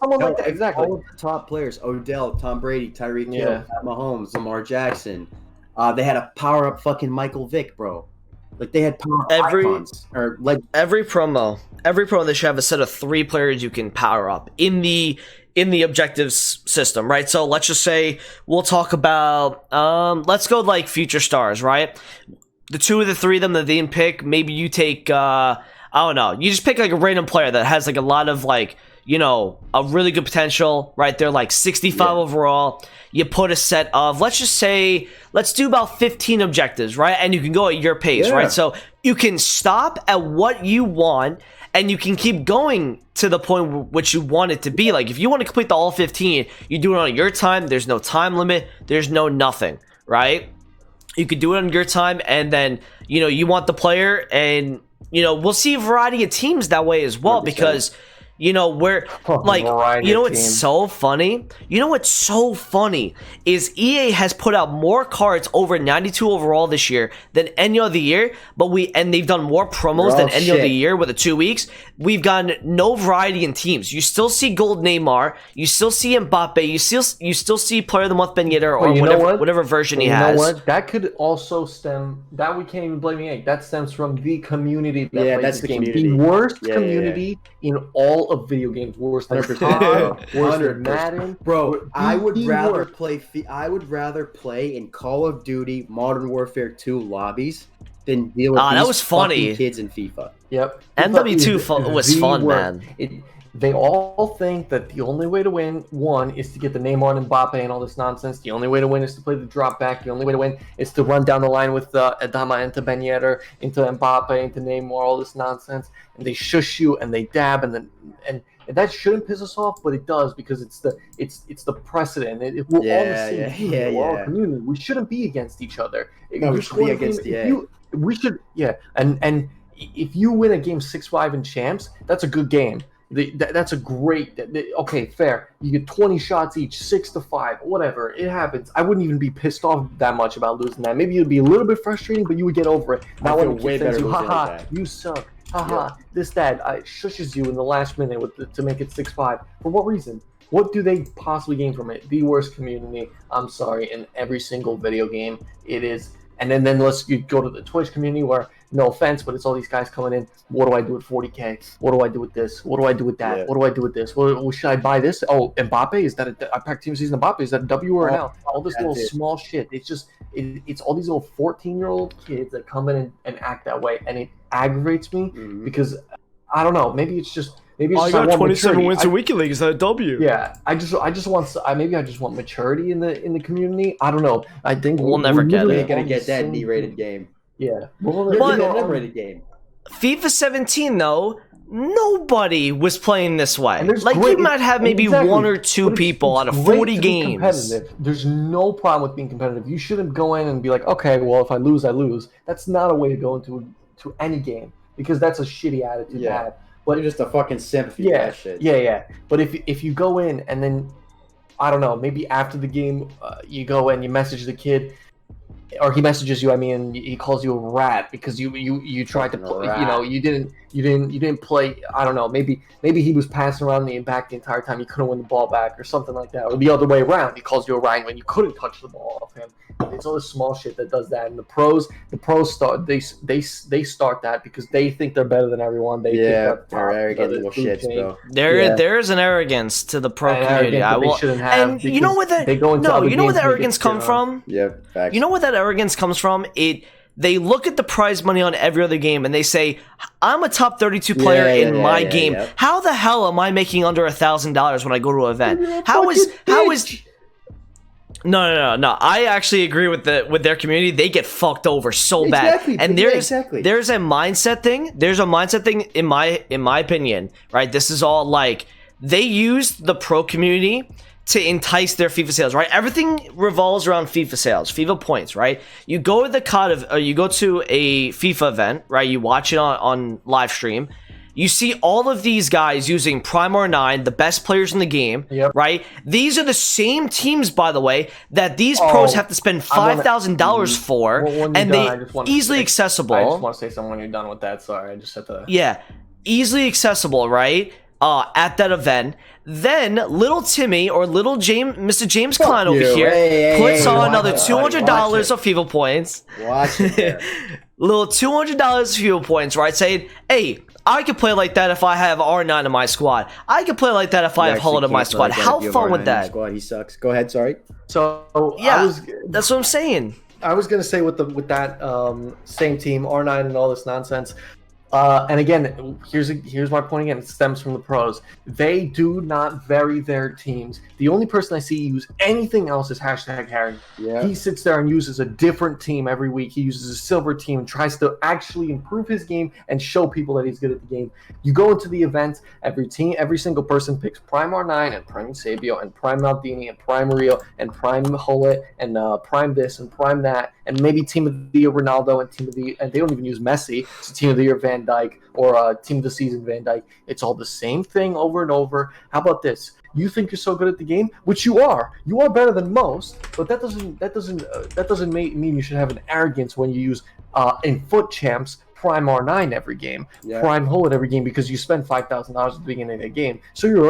Someone like that. Exactly. All of the top players: Odell, Tom Brady, Tyreek Hill, Pat Mahomes, Lamar Jackson. They had a power up fucking Michael Vick, bro. Like they had power icons or like every promo they should have a set of 3 players you can power up in the objectives system, right? So let's just say we'll talk about let's go like future stars, right? The 2 of the 3 of them that they didn't pick, maybe you take I don't know, you just pick like a random player that has like a lot of like, you know, a really good potential, right? They're like 65 overall. You put a set of, let's just say, let's do about 15 objectives, right? And you can go at your pace, right? So you can stop at what you want and you can keep going to the point which you want it to be. Like if you want to complete the all 15, you do it on your time. There's no time limit. There's no nothing, right? You could do it on your time, and then, you know, you want the player, and, you know, we'll see a variety of teams that way as well, 100%. because, you know, we're like, you know what's so funny? You know what's so funny is EA has put out more cards over 92 overall this year than any other year, and they've done more promos than any other year with the 2 weeks. We've gotten no variety in teams. You still see Gold Neymar, you still see Mbappe, you still see Player of the Month Ben Yedder, or whatever version he has. You know what? That could also stem. That we can't even blame EA. That stems from the community. That plays that's the the game. community. The worst community in all all of video games worse than 100%, COD, bro. worse than 100%. Madden. Bro, I would The rather worst. play. I would rather play in Call of Duty Modern Warfare 2 lobbies than deal with that these was funny. fucking kids in FIFA. Yep. MW2 was The fun, worst. man. They all think that the only way to win, one, is to get the Neymar and Mbappe and all this nonsense. The only way to win is to play the drop back. The only way to win is to run down the line with Adama into Ben Yedder, into Mbappe, into Neymar, all this nonsense. And they shush you and they dab and that shouldn't piss us off, but it does because it's the precedent. We're all the same team. We're all a community. We shouldn't be against each other. No, we should be against we should, and if you win a game 6-5 in champs, that's a good game. That's a great. Okay, fair. You get 20 shots each, 6-5, whatever. It happens. I wouldn't even be pissed off that much about losing that. Maybe it'd be a little bit frustrating, but you would get over it. Not when way better you, losing haha, like that. you suck. Haha, this, that. It shushes you in the last minute to make it 6-5. For what reason? What do they possibly gain from it? The worst community. I'm sorry. In every single video game, it is. And then you go to the Twitch community where, no offense, but it's all these guys coming in. What do I do with 40K? What do I do with this? What do I do with that? Yeah. What do I do with this? Well, should I buy this? Oh, Mbappe? Is that I packed team season Mbappe? Is that a W or an L? All this little small shit. It's just it's all these little 14-year-old kids that come in and act that way, and it aggravates me because I don't know. Maybe it's just I got 27 wins in Weekend League. Is that a W? Yeah, I just want maybe I just want maturity in the community. I don't know. I think we'll never get it. We're gonna get that in E-rated game. Yeah, But an M-rated game. FIFA 17 though, nobody was playing this way. Like great, you might have maybe one or two people out of 40 games. There's no problem with being competitive. You shouldn't go in and be like, okay, well if I lose, I lose. That's not a way to go into any game because that's a shitty attitude to have. But you're just a fucking simp for that shit. Yeah. But if you go in and then I don't know, maybe after the game you go and you message the kid. Or he messages you. I mean, he calls you a rat because you tried to play. You know, you didn't play. I don't know. Maybe he was passing around the back the entire time. You couldn't win the ball back or something like that. Or the other way around. He calls you a rat when you couldn't touch the ball off him. It's all this small shit that does that. And the pros start they start that because they think they're better than everyone. They're arrogant little shits, bro. There's an arrogance to the pro community. And you know where that arrogance come from? Yeah, facts. You know where that arrogance comes from? They look at the prize money on every other game and they say, I'm a top 32 player in my game. Yeah. How the hell am I making under $1,000 when I go to an event? How is No. I actually agree with their community. They get fucked over so bad. And there's a mindset thing. There's a mindset thing in my opinion, right? This is all like they use the pro community to entice their FIFA sales, right? Everything revolves around FIFA sales, FIFA points, right? You go to the COD or you go to a FIFA event, right? You watch it on live stream. You see all of these guys using Prime R9, the best players in the game, right? These are the same teams, by the way, that these pros have to spend $5,000 for, and they easily accessible. I just want to say something when you're done with that. Sorry, I just had to. Yeah, easily accessible, right? At that event. Then little Timmy or little Mr. James Klein over here puts on another $200 of FIFA points. Watch it there. Little $200 of FIFA points, right? Saying, hey, I could play like that if I have R9 in my squad. I could play like that if I have Hullet in my squad. How fun would that? Squad, he sucks. Go ahead, sorry. So yeah, that's what I'm saying. I was gonna say with that same team, R9 and all this nonsense. And again, here's my point again. It stems from the pros. They do not vary their teams. The only person I see use anything else is #Harry. Yeah. He sits there and uses a different team every week. He uses a silver team and tries to actually improve his game and show people that he's good at the game. You go into the event, every single person picks Prime R9 and Prime Sabio and Prime Maldini and Prime Rio and Prime Hullet and Prime this and Prime that and maybe Team of the Year Ronaldo and they don't even use Messi. It's Team of the Year Van Dijk or Team of the Season Van Dijk. It's all the same thing over and over. How about this? You think you're so good at the game, which you are. You are better than most, but that doesn't mean you should have an arrogance when you use in foot champs Prime R9 every game, Prime Hullet every game because you spend $5,000 at the beginning of the game. So you're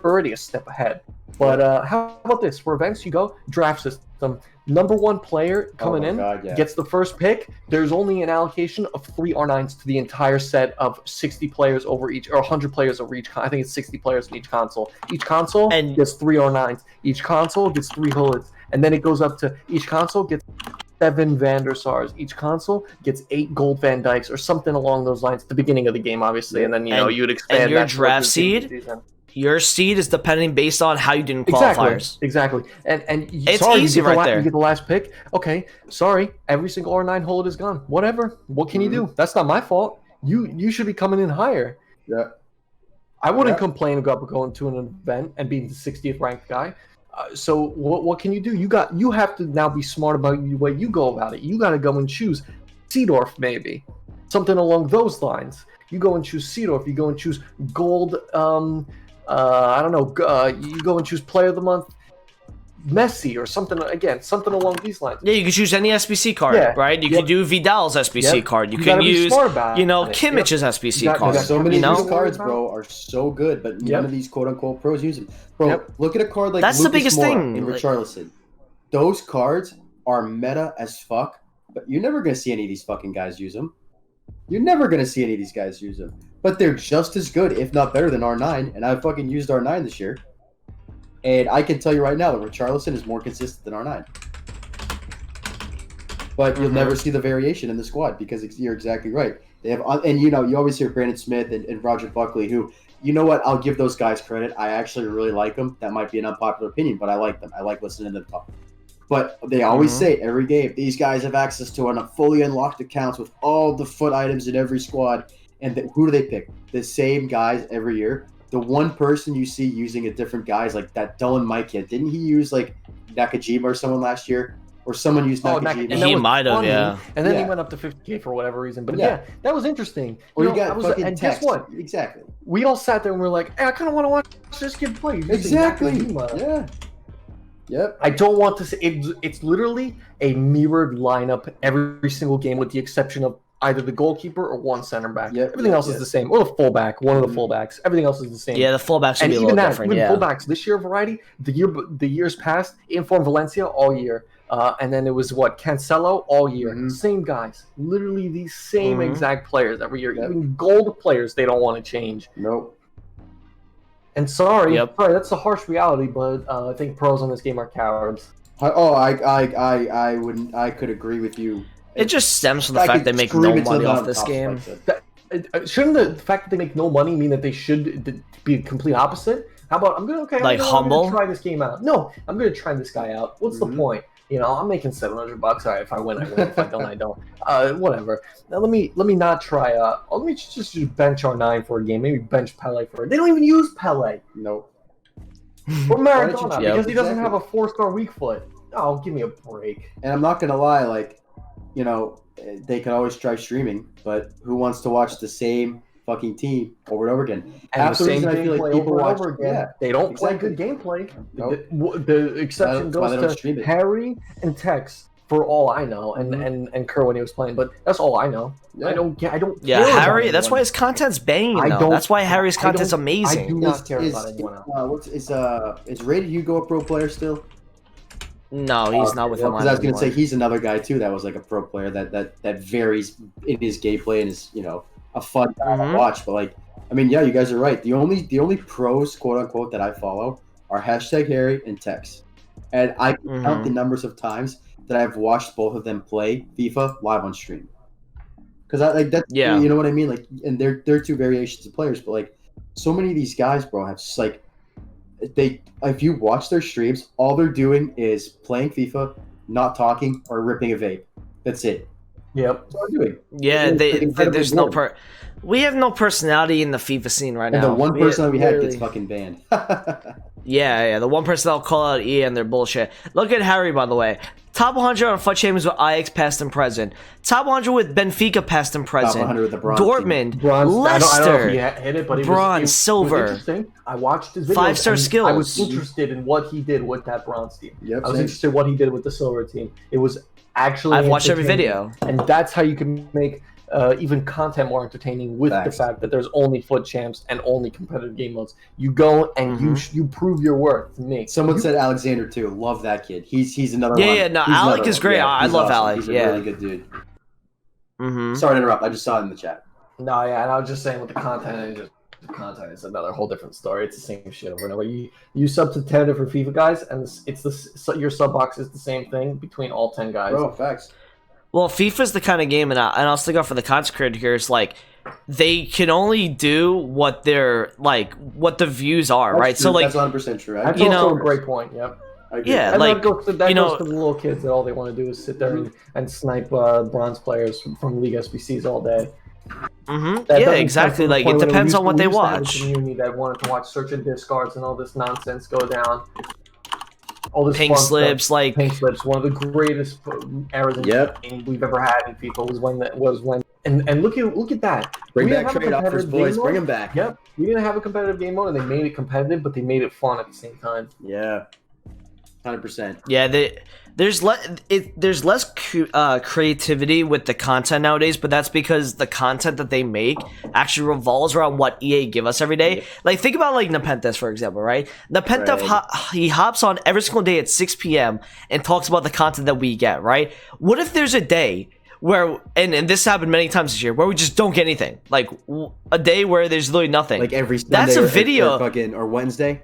already a step ahead. But how about this? For events, you go draft system. number one player coming in God, gets the first pick. There's only an allocation of 3 R9s to the entire set of 60 players over each, or 100 players over each. I think it's 60 players in each console. Each console gets 3 R9s. Each console gets 3 hoods, and then it goes up to each console gets 7 Van der Sars. Each console gets 8 gold Van Dykes or something along those lines at the beginning of the game, obviously, and then you'd expand. And your that draft seed. Your seed is depending based on how you did in qualifiers. Exactly. And it's sorry, easy right there. You get the last pick. Okay, sorry. Every single R9 hold is gone. Whatever. What can you do? That's not my fault. You should be coming in higher. Yeah. I wouldn't complain about going to an event and being the 60th ranked guy. So what can you do? You have to now be smart about the way you go about it. You got to go and choose Seedorf, maybe something along those lines. You go and choose Seedorf. You go and choose gold. I don't know. You go and choose Player of the Month, Messi, or something. Again, something along these lines. Yeah, you can choose any SBC card, right? You can do Vidal's SBC card. You can use, Kimmich's SBC card. So many of these cards, bro, are so good, but none of these quote-unquote pros use them. Bro, look at a card like that's Lucas the biggest Moura thing in Richarlison. Those cards are meta as fuck, but you're never gonna see any of these fucking guys use them. You're never gonna see any of these guys use them. But they're just as good, if not better, than R9. And I fucking used R9 this year. And I can tell you right now that Richarlison is more consistent than R9. But you'll never see the variation in the squad because you're exactly right. They have, and you always hear Brandon Smith and Roger Buckley, who, you know what, I'll give those guys credit. I actually really like them. That might be an unpopular opinion, but I like them. I like listening to them talk. But they always say every game, these guys have access to fully unlocked accounts with all the foot items in every squad. And who do they pick? The same guys every year. The one person you see using a different guy is like that Dylan Mike kid. Didn't he use like Nakajima or someone last year? Or someone used Nakajima? He might have, yeah. And then he went up to 50K for whatever reason. But yeah, that was interesting. Or you got fucking and text. Guess what? Exactly. We all sat there and we were like, hey, I kind of want to watch this kid play. Exactly. Yeah. Yep. I don't want to say it's literally a mirrored lineup every single game with the exception of either the goalkeeper or one center back. Everything else is the same. Or the fullback, one of the fullbacks. Everything else is the same. Yeah, the fullbacks would be a little different. Even fullbacks this year variety, the years past, Inform Valencia all year. And then it was Cancelo all year. Same guys. Literally these same exact players every year. Even gold players they don't want to change. Nope. And sorry, that's the harsh reality, but I think pros on this game are cowards. I could agree with you. It just stems from the fact they make no money off this game. Shouldn't the fact that they make no money mean that they should be the complete opposite? How about I'm gonna try this game out. No, I'm gonna try this guy out. What's the point? I'm making $700. All right, if I win, I win. If I don't, I don't. Whatever. Now let me not try. Let me just bench R9 for a game. Maybe bench Pele for it. They don't even use Pele. Nope. Or Maradona because he doesn't have a 4-star weak foot. Oh, give me a break. And I'm not gonna lie, they can always try streaming, but who wants to watch the same fucking team over and over again? And the same gameplay over and over again. They don't play good gameplay. Nope. The exception goes to Harry and Tex, for all I know, and Kerr when he was playing. But that's all I know. Yeah. I don't. Yeah, Harry. That's why his content's banging. That's why Harry's content's amazing. I do not care about anyone else. Is Rated Hugo a pro player still? No, he's not with him. Because I was going to say he's another guy too that was like a pro player that varies in his gameplay and is a fun guy to watch. But you guys are right. The only pros quote unquote that I follow are #Harry and Tex, and I can count the numbers of times that I've watched both of them play FIFA live on stream. Because you know what I mean. And they're two variations of players, but so many of these guys, bro, have if you watch their streams, all they're doing is playing FIFA, not talking, or ripping a vape. That's it. Yep. That's what they're doing. Yeah, there's no we have no personality in the FIFA scene right now. And the one person that we had gets fucking banned. Yeah, the one person that'll call out EA and their bullshit. Look at Harry, by the way. Top 100 on FUT Champions with Ajax past and present. Top 100 with Benfica past and present. Top 100 with the bronze Dortmund, bronze, Leicester, I don't know if he hit it, but bronze, silver. It was interesting. I watched his videos. 5-star skills. I was interested in what he did with that bronze team. Yep, I was interested in what he did with the silver team. It was actually I've watched every video. And that's how you can make even content more entertaining with Facts. the fact that there's only FUT champs and only competitive game modes. You go and you prove your worth to me. Someone said Alexander too. Love that kid. He's another one. Yeah, no, He's Alec another is one. great. Yeah, I he's love awesome. Alec. He's a Yeah. really good dude. Mm-hmm. Sorry to interrupt. I just saw it in the chat. No, yeah, and I was just saying with the content, the content is another whole different story. It's the same shit over and over. You sub to 10 different FIFA guys, and your sub box is the same thing between all 10 guys. Bro, facts. Well, FIFA's the kind of game, and I'll stick up for the content creator here. Is like they can only do what they're like, what the views are, That's right? true. So like, that's 100% true. That's you also know- a great point. Yep. I agree. yeah, And like that goes to the little kids that all they want to do is sit there and snipe bronze players from League SBCs all day. yeah, Doesn't exactly. come from Like the it point where depends on what they we used to have a watch. community that wanted to watch search and discards and all this nonsense go down. All this Pink fun stuff. slips, like Pink slips. One of the greatest eras in Yep. game we've ever had in FIFA was when and look at that. Bring We didn't back have a trade offers, competitive boys. game Bring mode. them back. Yep, we didn't have a competitive game mode, and they made it competitive, but they made it fun at the same time. Yeah. 100%. yeah, there's less creativity with the content nowadays, but that's because the content that they make actually revolves around what EA give us every day. Like think about like Nepenthes, for example, right? Nepenthes he hops on every single day at 6 p.m. and talks about the content that we get, right? What if there's a day where and this happened many times this year where we just don't get anything, like a day where there's literally nothing, Like every Sunday that's a or video or Wednesday.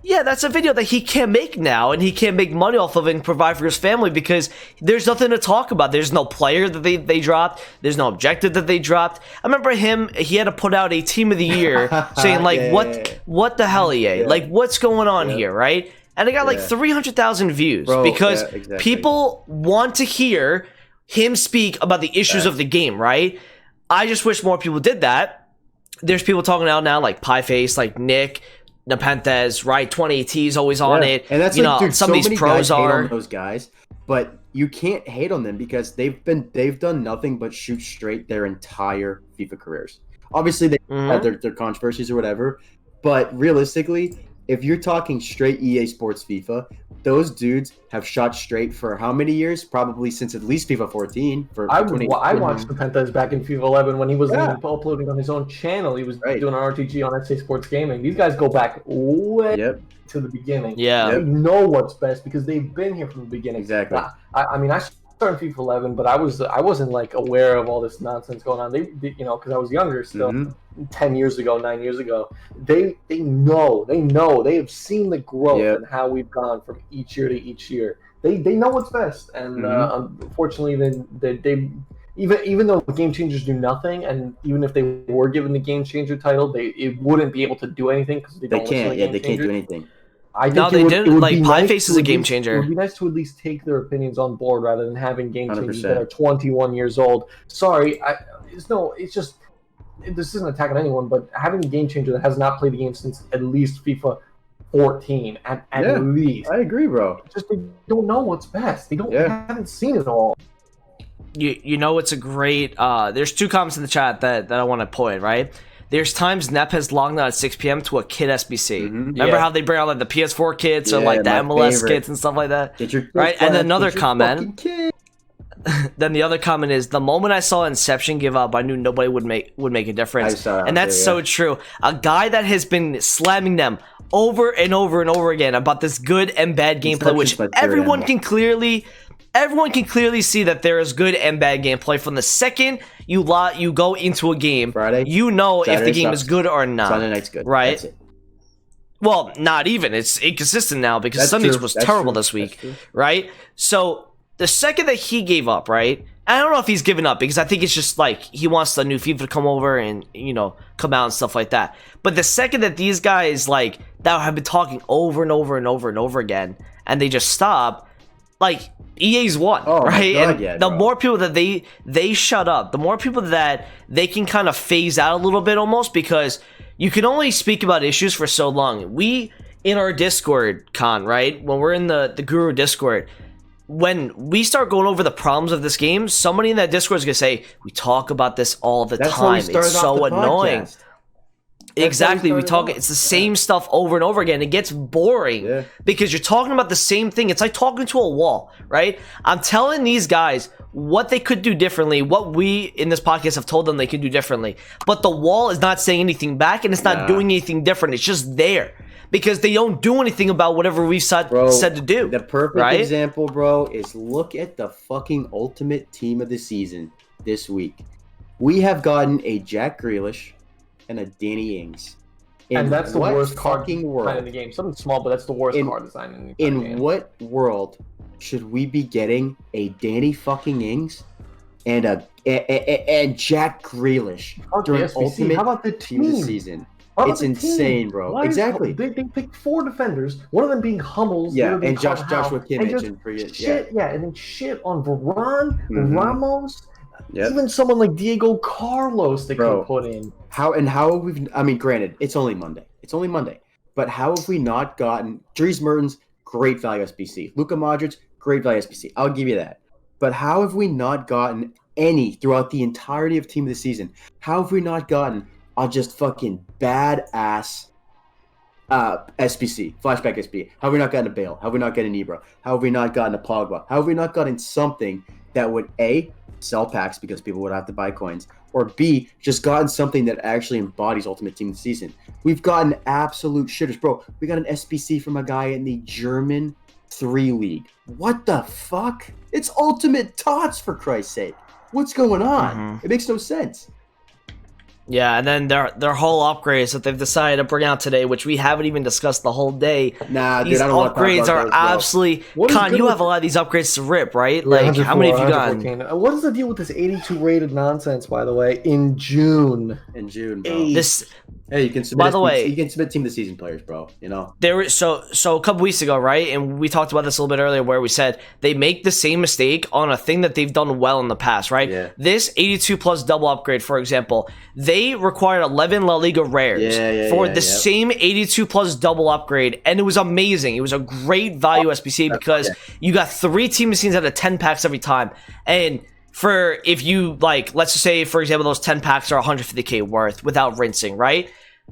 yeah, that's a video that he can't make now, and he can't make money off of it and provide for his family because there's nothing to talk about. There's no player that they dropped. There's no objective that they dropped. I remember he had to put out a team of the year saying like, Yeah. what the hell, EA? Yeah. Like, what's going on Yeah. here, right? And it got like Yeah. 300,000 views Bro, because yeah, exactly. people want to hear him speak about the issues of the game, right? I just wish more people did that. There's people talking out now like Pieface, like Nick, Nepenthes, right? 20AT is always on it. And that's you like, know, dude, some so of these many pros guys hate are. on those guys, but you can't hate on them because they've done nothing but shoot straight their entire FIFA careers. Obviously, they had their controversies or whatever, but realistically, if you're talking straight EA Sports FIFA, those dudes have shot straight for how many years? Probably since at least FIFA 14. I watched Nepenthes back in FIFA 11 when he was Yeah. uploading on his own channel. He was Right. doing an RTS on SA Sports Gaming. These guys go back way Yep, to the beginning. Yeah. They know what's best because they've been here from the beginning. exactly. I mean, I started FIFA 11, but I wasn't like aware of all this nonsense going on. They because I was younger still. Mhm. 10 years ago, 9 years ago, they know, they have seen the growth Yep. and how we've gone from each year to each year. They know what's best, and unfortunately, they even though the Game Changers do nothing, and even if they were given the Game Changer title, it wouldn't be able to do anything because they They don't listen to can't. the Yeah, Game they can't do Changers. anything. I think No, it they would- didn't. it would Like, be Pieface nice is to a game at least- changer. It would be nice to at least take their opinions on board rather than having game changers 100%. that are 21 years old. Sorry, it's just this isn't attacking anyone, but having a game changer that has not played the game since at least FIFA 14, at Yeah. least, I agree, bro. just they don't know what's best. They haven't seen it all. You know it's a great there's two comments in the chat that I want to point, right? There's times Nep has logged on at 6 p.m. to a kid SBC. Remember Yeah. how they bring out like the PS4 kits or Yeah, like the my MLS favorite. kits and stuff like that? Get your Right, and then another get your comment. fucking kid. Then the other comment is the moment I saw Inception give up, I knew nobody would make a difference. I saw that And that's too, so yeah. true. A guy that has been slamming them over and over and over again about this good and bad gameplay, which Inception's my favorite everyone animal. can clearly see that there is good and bad gameplay from the second you go into a game. Friday, You know if the Saturday game is sucks. good or not. Sunday night's good. Right. That's it. Well, not even. It's inconsistent now because That's Sundays true. was That's terrible true. this week, That's true. right? So the second that he gave up, right? I don't know if he's given up because I think it's just like he wants the new FIFA to come over and come out and stuff like that. But the second that these guys like that have been talking over and over and over and over again, and they just stop, like EA's won, Oh, my right? God, And yeah, the bro. more people that they shut up, the more people that they can kind of phase out a little bit almost, because you can only speak about issues for so long. We in our Discord right, when we're in the Guru Discord, when we start going over the problems of this game, somebody in that Discord is gonna say, we talk about this all the That's how we time. started It's off so the annoying. podcast. Exactly. It's the same stuff over and over again. It gets boring because you're talking about the same thing. It's like talking to a wall, right? I'm telling these guys what they could do differently, what we in this podcast have told them they could do differently. But the wall is not saying anything back, and it's not doing anything different. It's just there because they don't do anything about whatever we've said to do. The perfect example, bro, is look at the fucking ultimate team of the season this week. We have gotten a Jack Grealish and a Danny Ings. And that's the worst card fucking design in the game. Something small, but that's the worst card design in the game. In what world should we be getting a Danny fucking Ings and and Jack Grealish during ultimate How about the team of the season? It's insane, bro. Exactly. They picked 4 defenders, one of them being Hummels. And Joshua Kimmich. And then shit on Varane, Ramos, even someone like Diego Carlos they could put in. How have we? I mean, granted, it's only Monday. But how have we not gotten Dries Mertens? Great value SBC. Luka Modric, great value SBC. I'll give you that. But how have we not gotten any throughout the entirety of Team of the Season? How have we not gotten a just fucking badass SBC, flashback SBC? How have we not gotten a Bale? How have we not gotten an Ibra? How have we not gotten a Pogba? How have we not gotten something that would A, sell packs because people would have to buy coins, or B, just gotten something that actually embodies Ultimate Team of the Season? We've gotten absolute shitters. Bro, we got an SBC from a guy in the German 3 League. What the fuck? It's Ultimate Tots, for Christ's sake. What's going on? It makes no sense. Yeah, and then their whole upgrades that they've decided to bring out today, which we haven't even discussed the whole day. Nah, these dude, I don't want to upgrades are absolutely. Con, you have a lot of these upgrades to rip, right? Like, how many have you gotten? What is the deal with this 82 rated nonsense? By the way, in June, bro. Hey, you can submit. By the way, you can submit Team of the Season players, bro. You know. So a couple weeks ago, right, and we talked about this a little bit earlier, where we said they make the same mistake on a thing that they've done well in the past, right? Yeah. This 82 plus double upgrade, for example, they required 11 La Liga rares for the same 82 plus double upgrade, and it was amazing. It was a great value SBC because you got 3 Team of the Seasons out of 10 packs every time, and for if you like, let's just say, for example, those 10 packs are 150k worth without rinsing, right?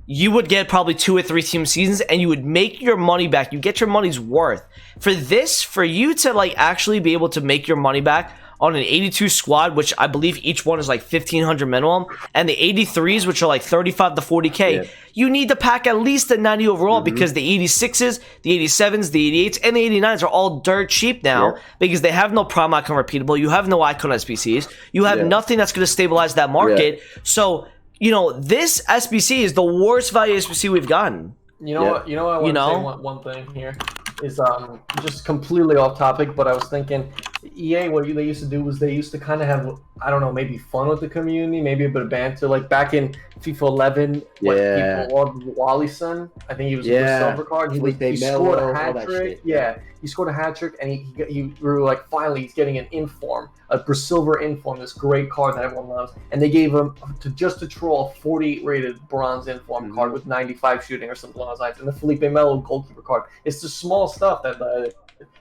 You would get probably 2 or 3 team seasons and you would make your money back. You get your money's worth. For you to like actually be able to make your money back on an 82 squad, which I believe each one is like 1,500 minimum, and the 83s, which are like 35 to 40k, you need to pack at least a 90 overall because the 86s, the 87s, the 88s, and the 89s are all dirt cheap now because they have no prom icon repeatable. You have no icon SBCs. You have nothing that's going to stabilize that market. So, you know, this SBC is the worst value SBC we've gotten. You know what? I want to say one thing here is just completely off topic, but I was thinking EA, what they used to do was they used to kind of have, I don't know, maybe fun with the community, maybe a bit of banter. Like back in FIFA 11, people loved Wallyson. I think he was a silver card. He scored a hat trick. He scored a hat trick, and we were like, finally, he's getting an inform, a silver inform, this great card that everyone loves. And they gave him just to troll a 48 rated bronze inform card with 95 shooting or something along those lines, and the Felipe Melo goalkeeper card. It's the small stuff that.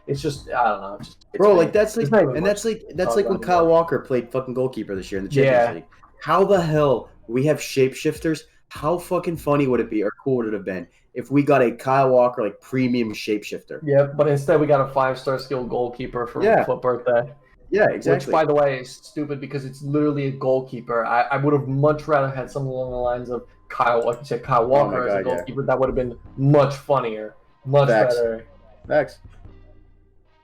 It's just, I don't know. Bro, that's like when Kyle Walker played fucking goalkeeper this year in the Champions League. How the hell we have shapeshifters? How fucking funny would it be, or cool would it have been if we got a Kyle Walker like premium shapeshifter? Yeah, but instead we got a 5-star skilled goalkeeper for Foot Birthday. Yeah, exactly. Which, by the way, is stupid because it's literally a goalkeeper. I would have much rather had something along the lines of Kyle Walker as a goalkeeper. That would have been much funnier, much better. Facts.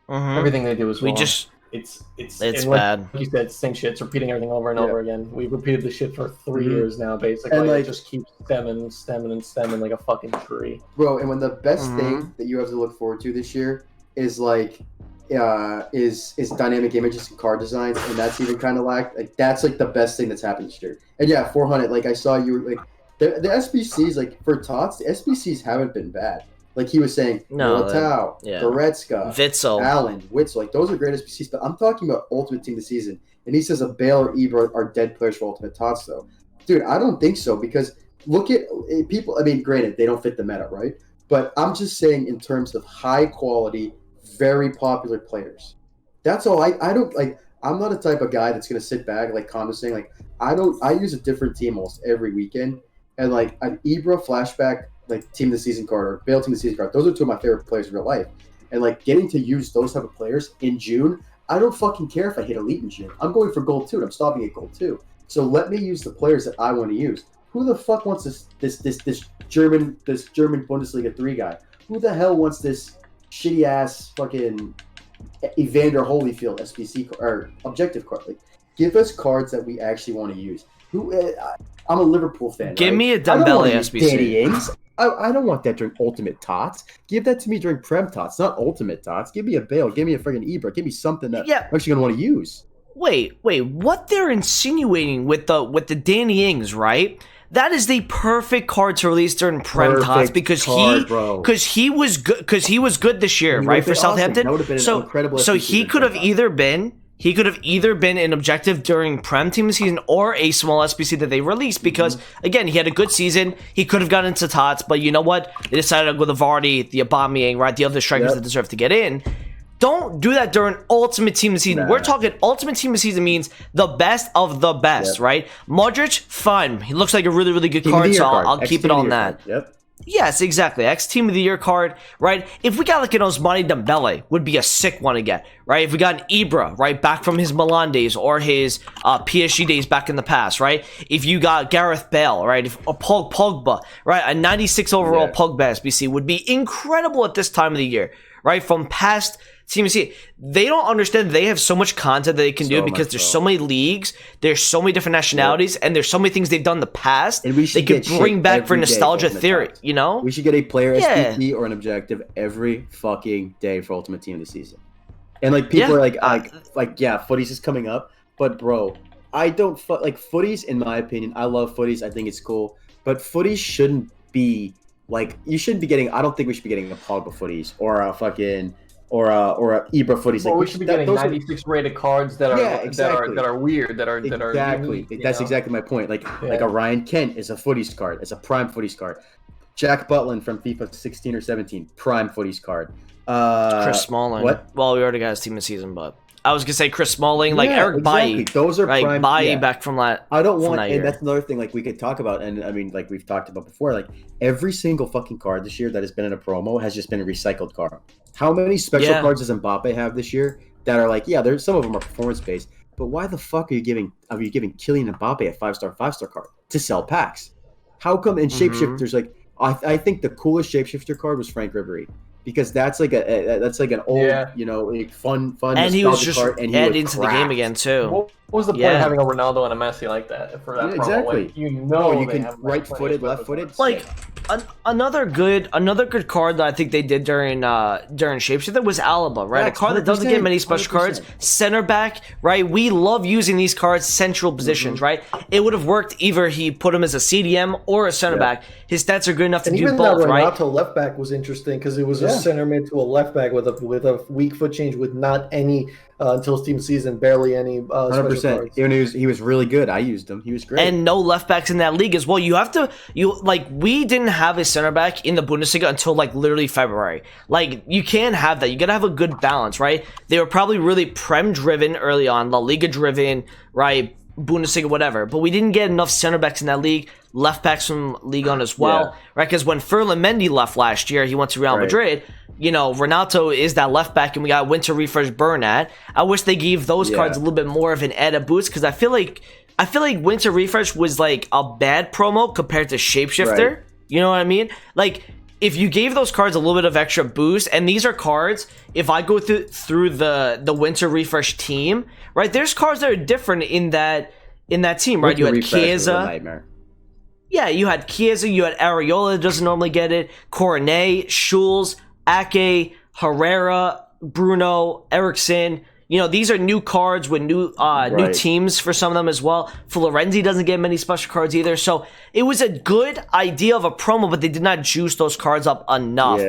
Everything they do is wrong. It's bad. Like you said, same shit. It's repeating everything over and over again. We've repeated the shit for 3 years now, basically. And it just keeps stemming like a fucking tree. Bro, and when the best thing that you have to look forward to this year is like is dynamic images and card designs, and that's even kind of like that's like the best thing that's happened this year. And 400, like I saw you like the SBCs, like for Tots, the SBCs haven't been bad. Like he was saying, Militao, Goretzka, Witsel, Allen, Witsel, like those are great SBCs. But I'm talking about Ultimate Team of the Season, and he says a Bale or Ibra are dead players for Ultimate Tots, though. Dude, I don't think so, because look at people. I mean, granted, they don't fit the meta, right? But I'm just saying in terms of high quality, very popular players. That's all. I don't like. I'm not a type of guy that's gonna sit back like condescending. Like I use a different team almost every weekend. and like an Ibra flashback, like team of the season card or Bale team of the season card. Those are two of my favorite players in real life. And like getting to use those type of players in June, I don't fucking care if I hit elite in June. I'm going for gold 2 and I'm stopping at gold 2. So let me use the players that I want to use. Who the fuck wants this German Bundesliga 3 guy? Who the hell wants this shitty ass fucking Evander Holyfield SBC or objective card? Like, give us cards that we actually want to use. I'm a Liverpool fan. Give right? me a I don't Dembele wanna use SBC. Danny Ings. I don't want that during Ultimate Tots. Give that to me during Prem Tots, not Ultimate Tots. Give me a Bale. Give me a friggin' Ibra. Give me something that I'm actually gonna want to use. Wait, what they're insinuating with the Danny Ings, right? That is the perfect card to release during Prem Tots because he was good this year, right, for Southampton. So he could have either been an objective during Prem team of the season or a small SBC that they released because again he had a good season. He could have gotten into Tots, but you know what? They decided to go with the Vardy, the Aubameyang, right, the other strikers that deserve to get in. Don't do that during Ultimate Team of the Season. We're talking Ultimate Team of the Season means the best of the best, right? Modric, fine. He looks like a really, really good card, so I'll keep it on that. Yep. Yes, exactly. X Team of the Year card, right? If we got like an Osmani Dembele, would be a sick one to get, right? If we got an Ibra, right, back from his Milan days or his PSG days back in the past, right? If you got Gareth Bale, right? Or Pogba, right? A 96 overall Pogba SBC would be incredible at this time of the year, right? From past Team C, they don't understand they have so much content that they can do because there's so many leagues, there's so many different nationalities, and there's so many things they've done in the past and we should they could bring back for nostalgia theory, you know? We should get a player SPC or an objective every fucking day for Ultimate Team of the Season. And like people are like footies is coming up, but bro, I don't like footies in my opinion. I love footies. I think it's cool, but footies shouldn't be like you shouldn't be getting. I don't think we should be getting a Pogba footies or a fucking or a Ibra footies. Well, like we should be getting 96 rated cards that are that are weird, that are exactly. Unique, that's exactly my point. Like a Ryan Kent is a footies card. It's a prime footies card. Jack Butland from FIFA 16 or 17, prime footies card. Chris Smalling. What? Well, we already got his team of season, but I was gonna say Chris Smalling, like Eric Bailly. Those are like prime. Bailly back from that. I don't want, and year. That's another thing. Like we could talk about, and I mean, like we've talked about before. Like every single fucking card this year that has been in a promo has just been a recycled card. How many special cards does Mbappe have this year that are like, there's some of them are performance based, but why the fuck are you giving Kylian Mbappe a 5-star card to sell packs? How come in shapeshifters like I think the coolest shapeshifter card was Frank Ribery. Because that's like an old, a fun, and he was just card, and he added into the game again too. What was the point of having a Ronaldo and a Messi like that for that promo? Exactly. Like, you can right-footed, left-footed. Like another good card that I think they did during Shapeshifter was Alaba, right? A card that doesn't get many special cards. Center back, right? We love using these cards central positions, right? It would have worked either he put him as a CDM or a center back. His stats are good enough to do both, right? Renato left back was interesting because it was a center mid to a left back with a weak foot change with not any until his team season, barely any 100%. Even he was really good. I used him. He was great. And no left backs in that league as well. We didn't have a center back in the Bundesliga until like literally February. Like you can't have that. You gotta have a good balance, right? They were probably really Prem driven early on, La Liga driven, right? Bundesliga, whatever. But we didn't get enough center backs in that league. Left backs from Ligue 1 as well, right? Because when Ferland Mendy left last year, he went to Real Madrid. You know, Renato is that left back, and we got Winter Refresh Burnat. I wish they gave those cards a little bit more of an added boost because I feel like Winter Refresh was like a bad promo compared to Shapeshifter. Right. You know what I mean? Like if you gave those cards a little bit of extra boost, and these are cards. If I go through the Winter Refresh team, right? There's cards that are different in that team, right? You had Chiesa. Yeah, you had Chiesa, you had Areola, doesn't normally get it, Coronet, Schulz, Ake, Herrera, Bruno, Eriksson. You know, these are new cards with new teams for some of them as well. Florenzi doesn't get many special cards either. So it was a good idea of a promo, but they did not juice those cards up enough,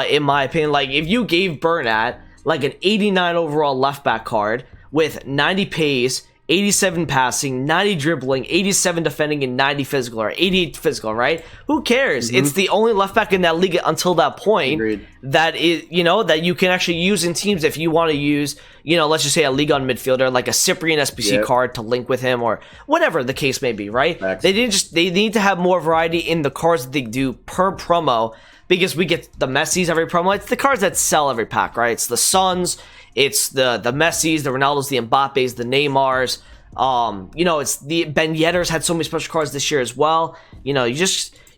in my opinion. Like, if you gave Burnat, like, an 89 overall left back card with 90 pace, 87 passing, 90 dribbling, 87 defending, and 90 physical, or 88 physical, right? Who cares? It's the only left back in that league until that point. Agreed. That is, that you can actually use in teams if you want to use, let's just say a Ligue 1 midfielder like a Cyprian SBC card to link with him or whatever the case may be, right? Facts. They need to have more variety in the cards that they do per promo, because we get the Messis every promo. It's the cards that sell every pack, right? It's the Suns, it's the Messis, the Ronaldos, the Mbappes, the Neymars. It's the Ben Yedders had so many special cards this year as well. I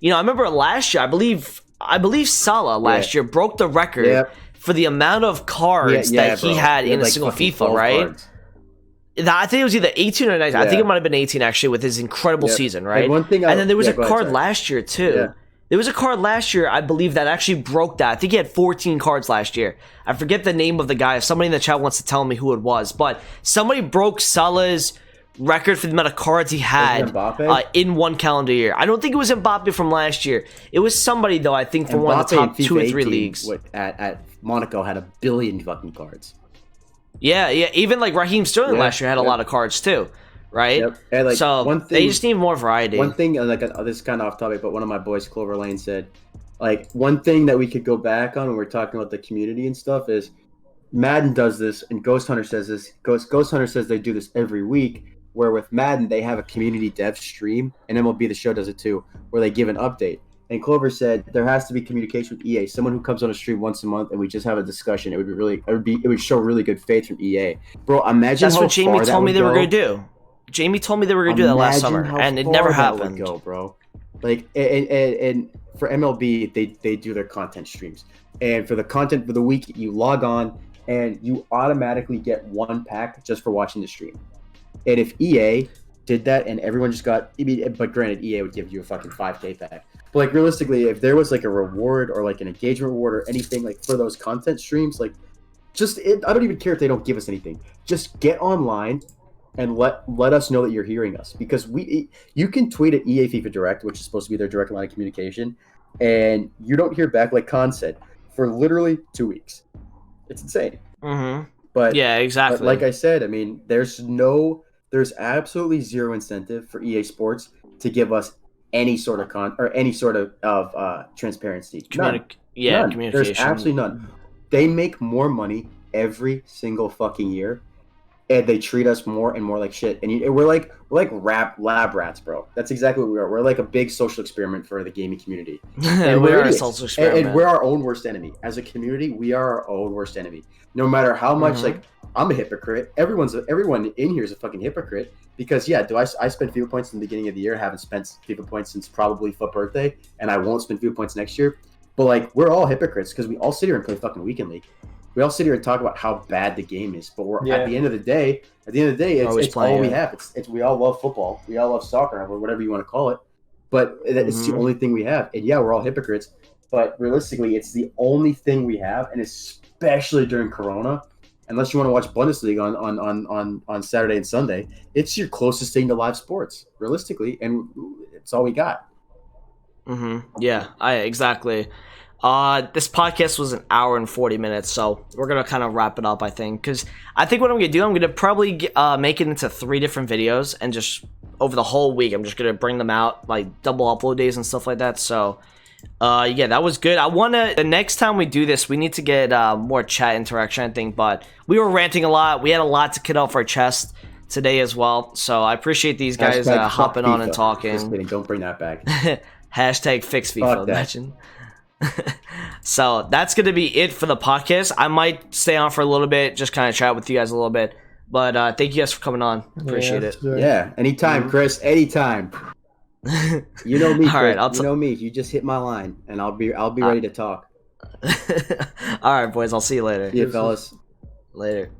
remember last year, I believe Salah last year broke the record for the amount of cards that he had in a single FIFA, right? Cards. I think it was either 18 or 19. I think it might have been 18 actually, with his incredible season, right? And then there was a card last year too. Yeah. There was a card last year, I believe, that actually broke that. I think he had 14 cards last year. I forget the name of the guy. If somebody in the chat wants to tell me who it was, but somebody broke Salah's record for the amount of cards he had in one calendar year. I don't think it was Mbappe from last year. It was somebody, though, I think, from one of the top 2 or 3 leagues. At Monaco had 1 billion fucking cards. Yeah. Even like Raheem Sterling last year had a lot of cards too, right? Yep. And so they just need more variety. One thing, this is kind of off topic, but one of my boys, Clover Lane, said, one thing that we could go back on when we're talking about the community and stuff is Madden does this, and Ghost Hunter says this. Ghost Hunter says they do this every week, where with Madden, they have a community dev stream, and MLB The Show does it too, where they give an update. And Clover said there has to be communication with EA, someone who comes on a stream once a month, and we just have a discussion. It would show really good faith from EA, bro. Imagine that's what Jamie told me they were going to do. Jamie told me they were going to do that last summer, and it never happened. Go, bro. And for MLB, they do their content streams, and for the content for the week, you log on and you automatically get 1 pack just for watching the stream. And if EA did that and everyone just got, but granted, EA would give you a fucking 5K pack. But realistically, if there was a reward or an engagement reward or anything for those content streams, I don't even care if they don't give us anything. Just get online and let us know that you're hearing us, because you can tweet at EA FIFA Direct, which is supposed to be their direct line of communication, and you don't hear back, like Khan said, for literally 2 weeks. It's insane. Mm-hmm. But yeah, exactly. But like I said, there's absolutely zero incentive for EA Sports to give us any sort of transparency. None. Communication. There's absolutely none. They make more money every single fucking year, and they treat us more and more like shit. And we're like lab rats, bro. That's exactly what we are. We're like a big social experiment for the gaming community. And we are a social experiment. And we're our own worst enemy. As a community, we are our own worst enemy. No matter how much, I'm a hypocrite. Everyone in here is a fucking hypocrite. Because do I spend FIFA points in the beginning of the year? Haven't spent FIFA points since probably FUT birthday, and I won't spend FIFA points next year. But we're all hypocrites because we all sit here and play fucking Weekend League. We all sit here and talk about how bad the game is, but at the end of the day, it's all we have. It's we all love football, we all love soccer, or whatever you want to call it. But it's the only thing we have. And we're all hypocrites. But realistically, it's the only thing we have, and especially during Corona. Unless you want to watch Bundesliga on Saturday and Sunday, it's your closest thing to live sports, realistically, and it's all we got. Yeah, exactly. This podcast was 1 hour and 40 minutes, so we're gonna kind of wrap it up, I think, because I think what I'm gonna probably make it into 3 different videos, and just over the whole week, I'm just gonna bring them out, double upload days and stuff like that. So. That was good. The next time we do this, we need to get more chat interaction, I think, but we were ranting a lot. We had a lot to get off our chest today as well, so I appreciate these guys hopping on and talking. Just kidding, don't bring that back. Hashtag fix FIFA, imagine. So that's going to be it for the podcast. I might stay on for a little bit, just kind of chat with you guys a little bit, but thank you guys for coming on. Appreciate it. Yeah, anytime, Chris, anytime. You know me, all right, you know me. You just hit my line, and I'll be ready to talk. All right, boys. I'll see you later. See you, fellas. Later.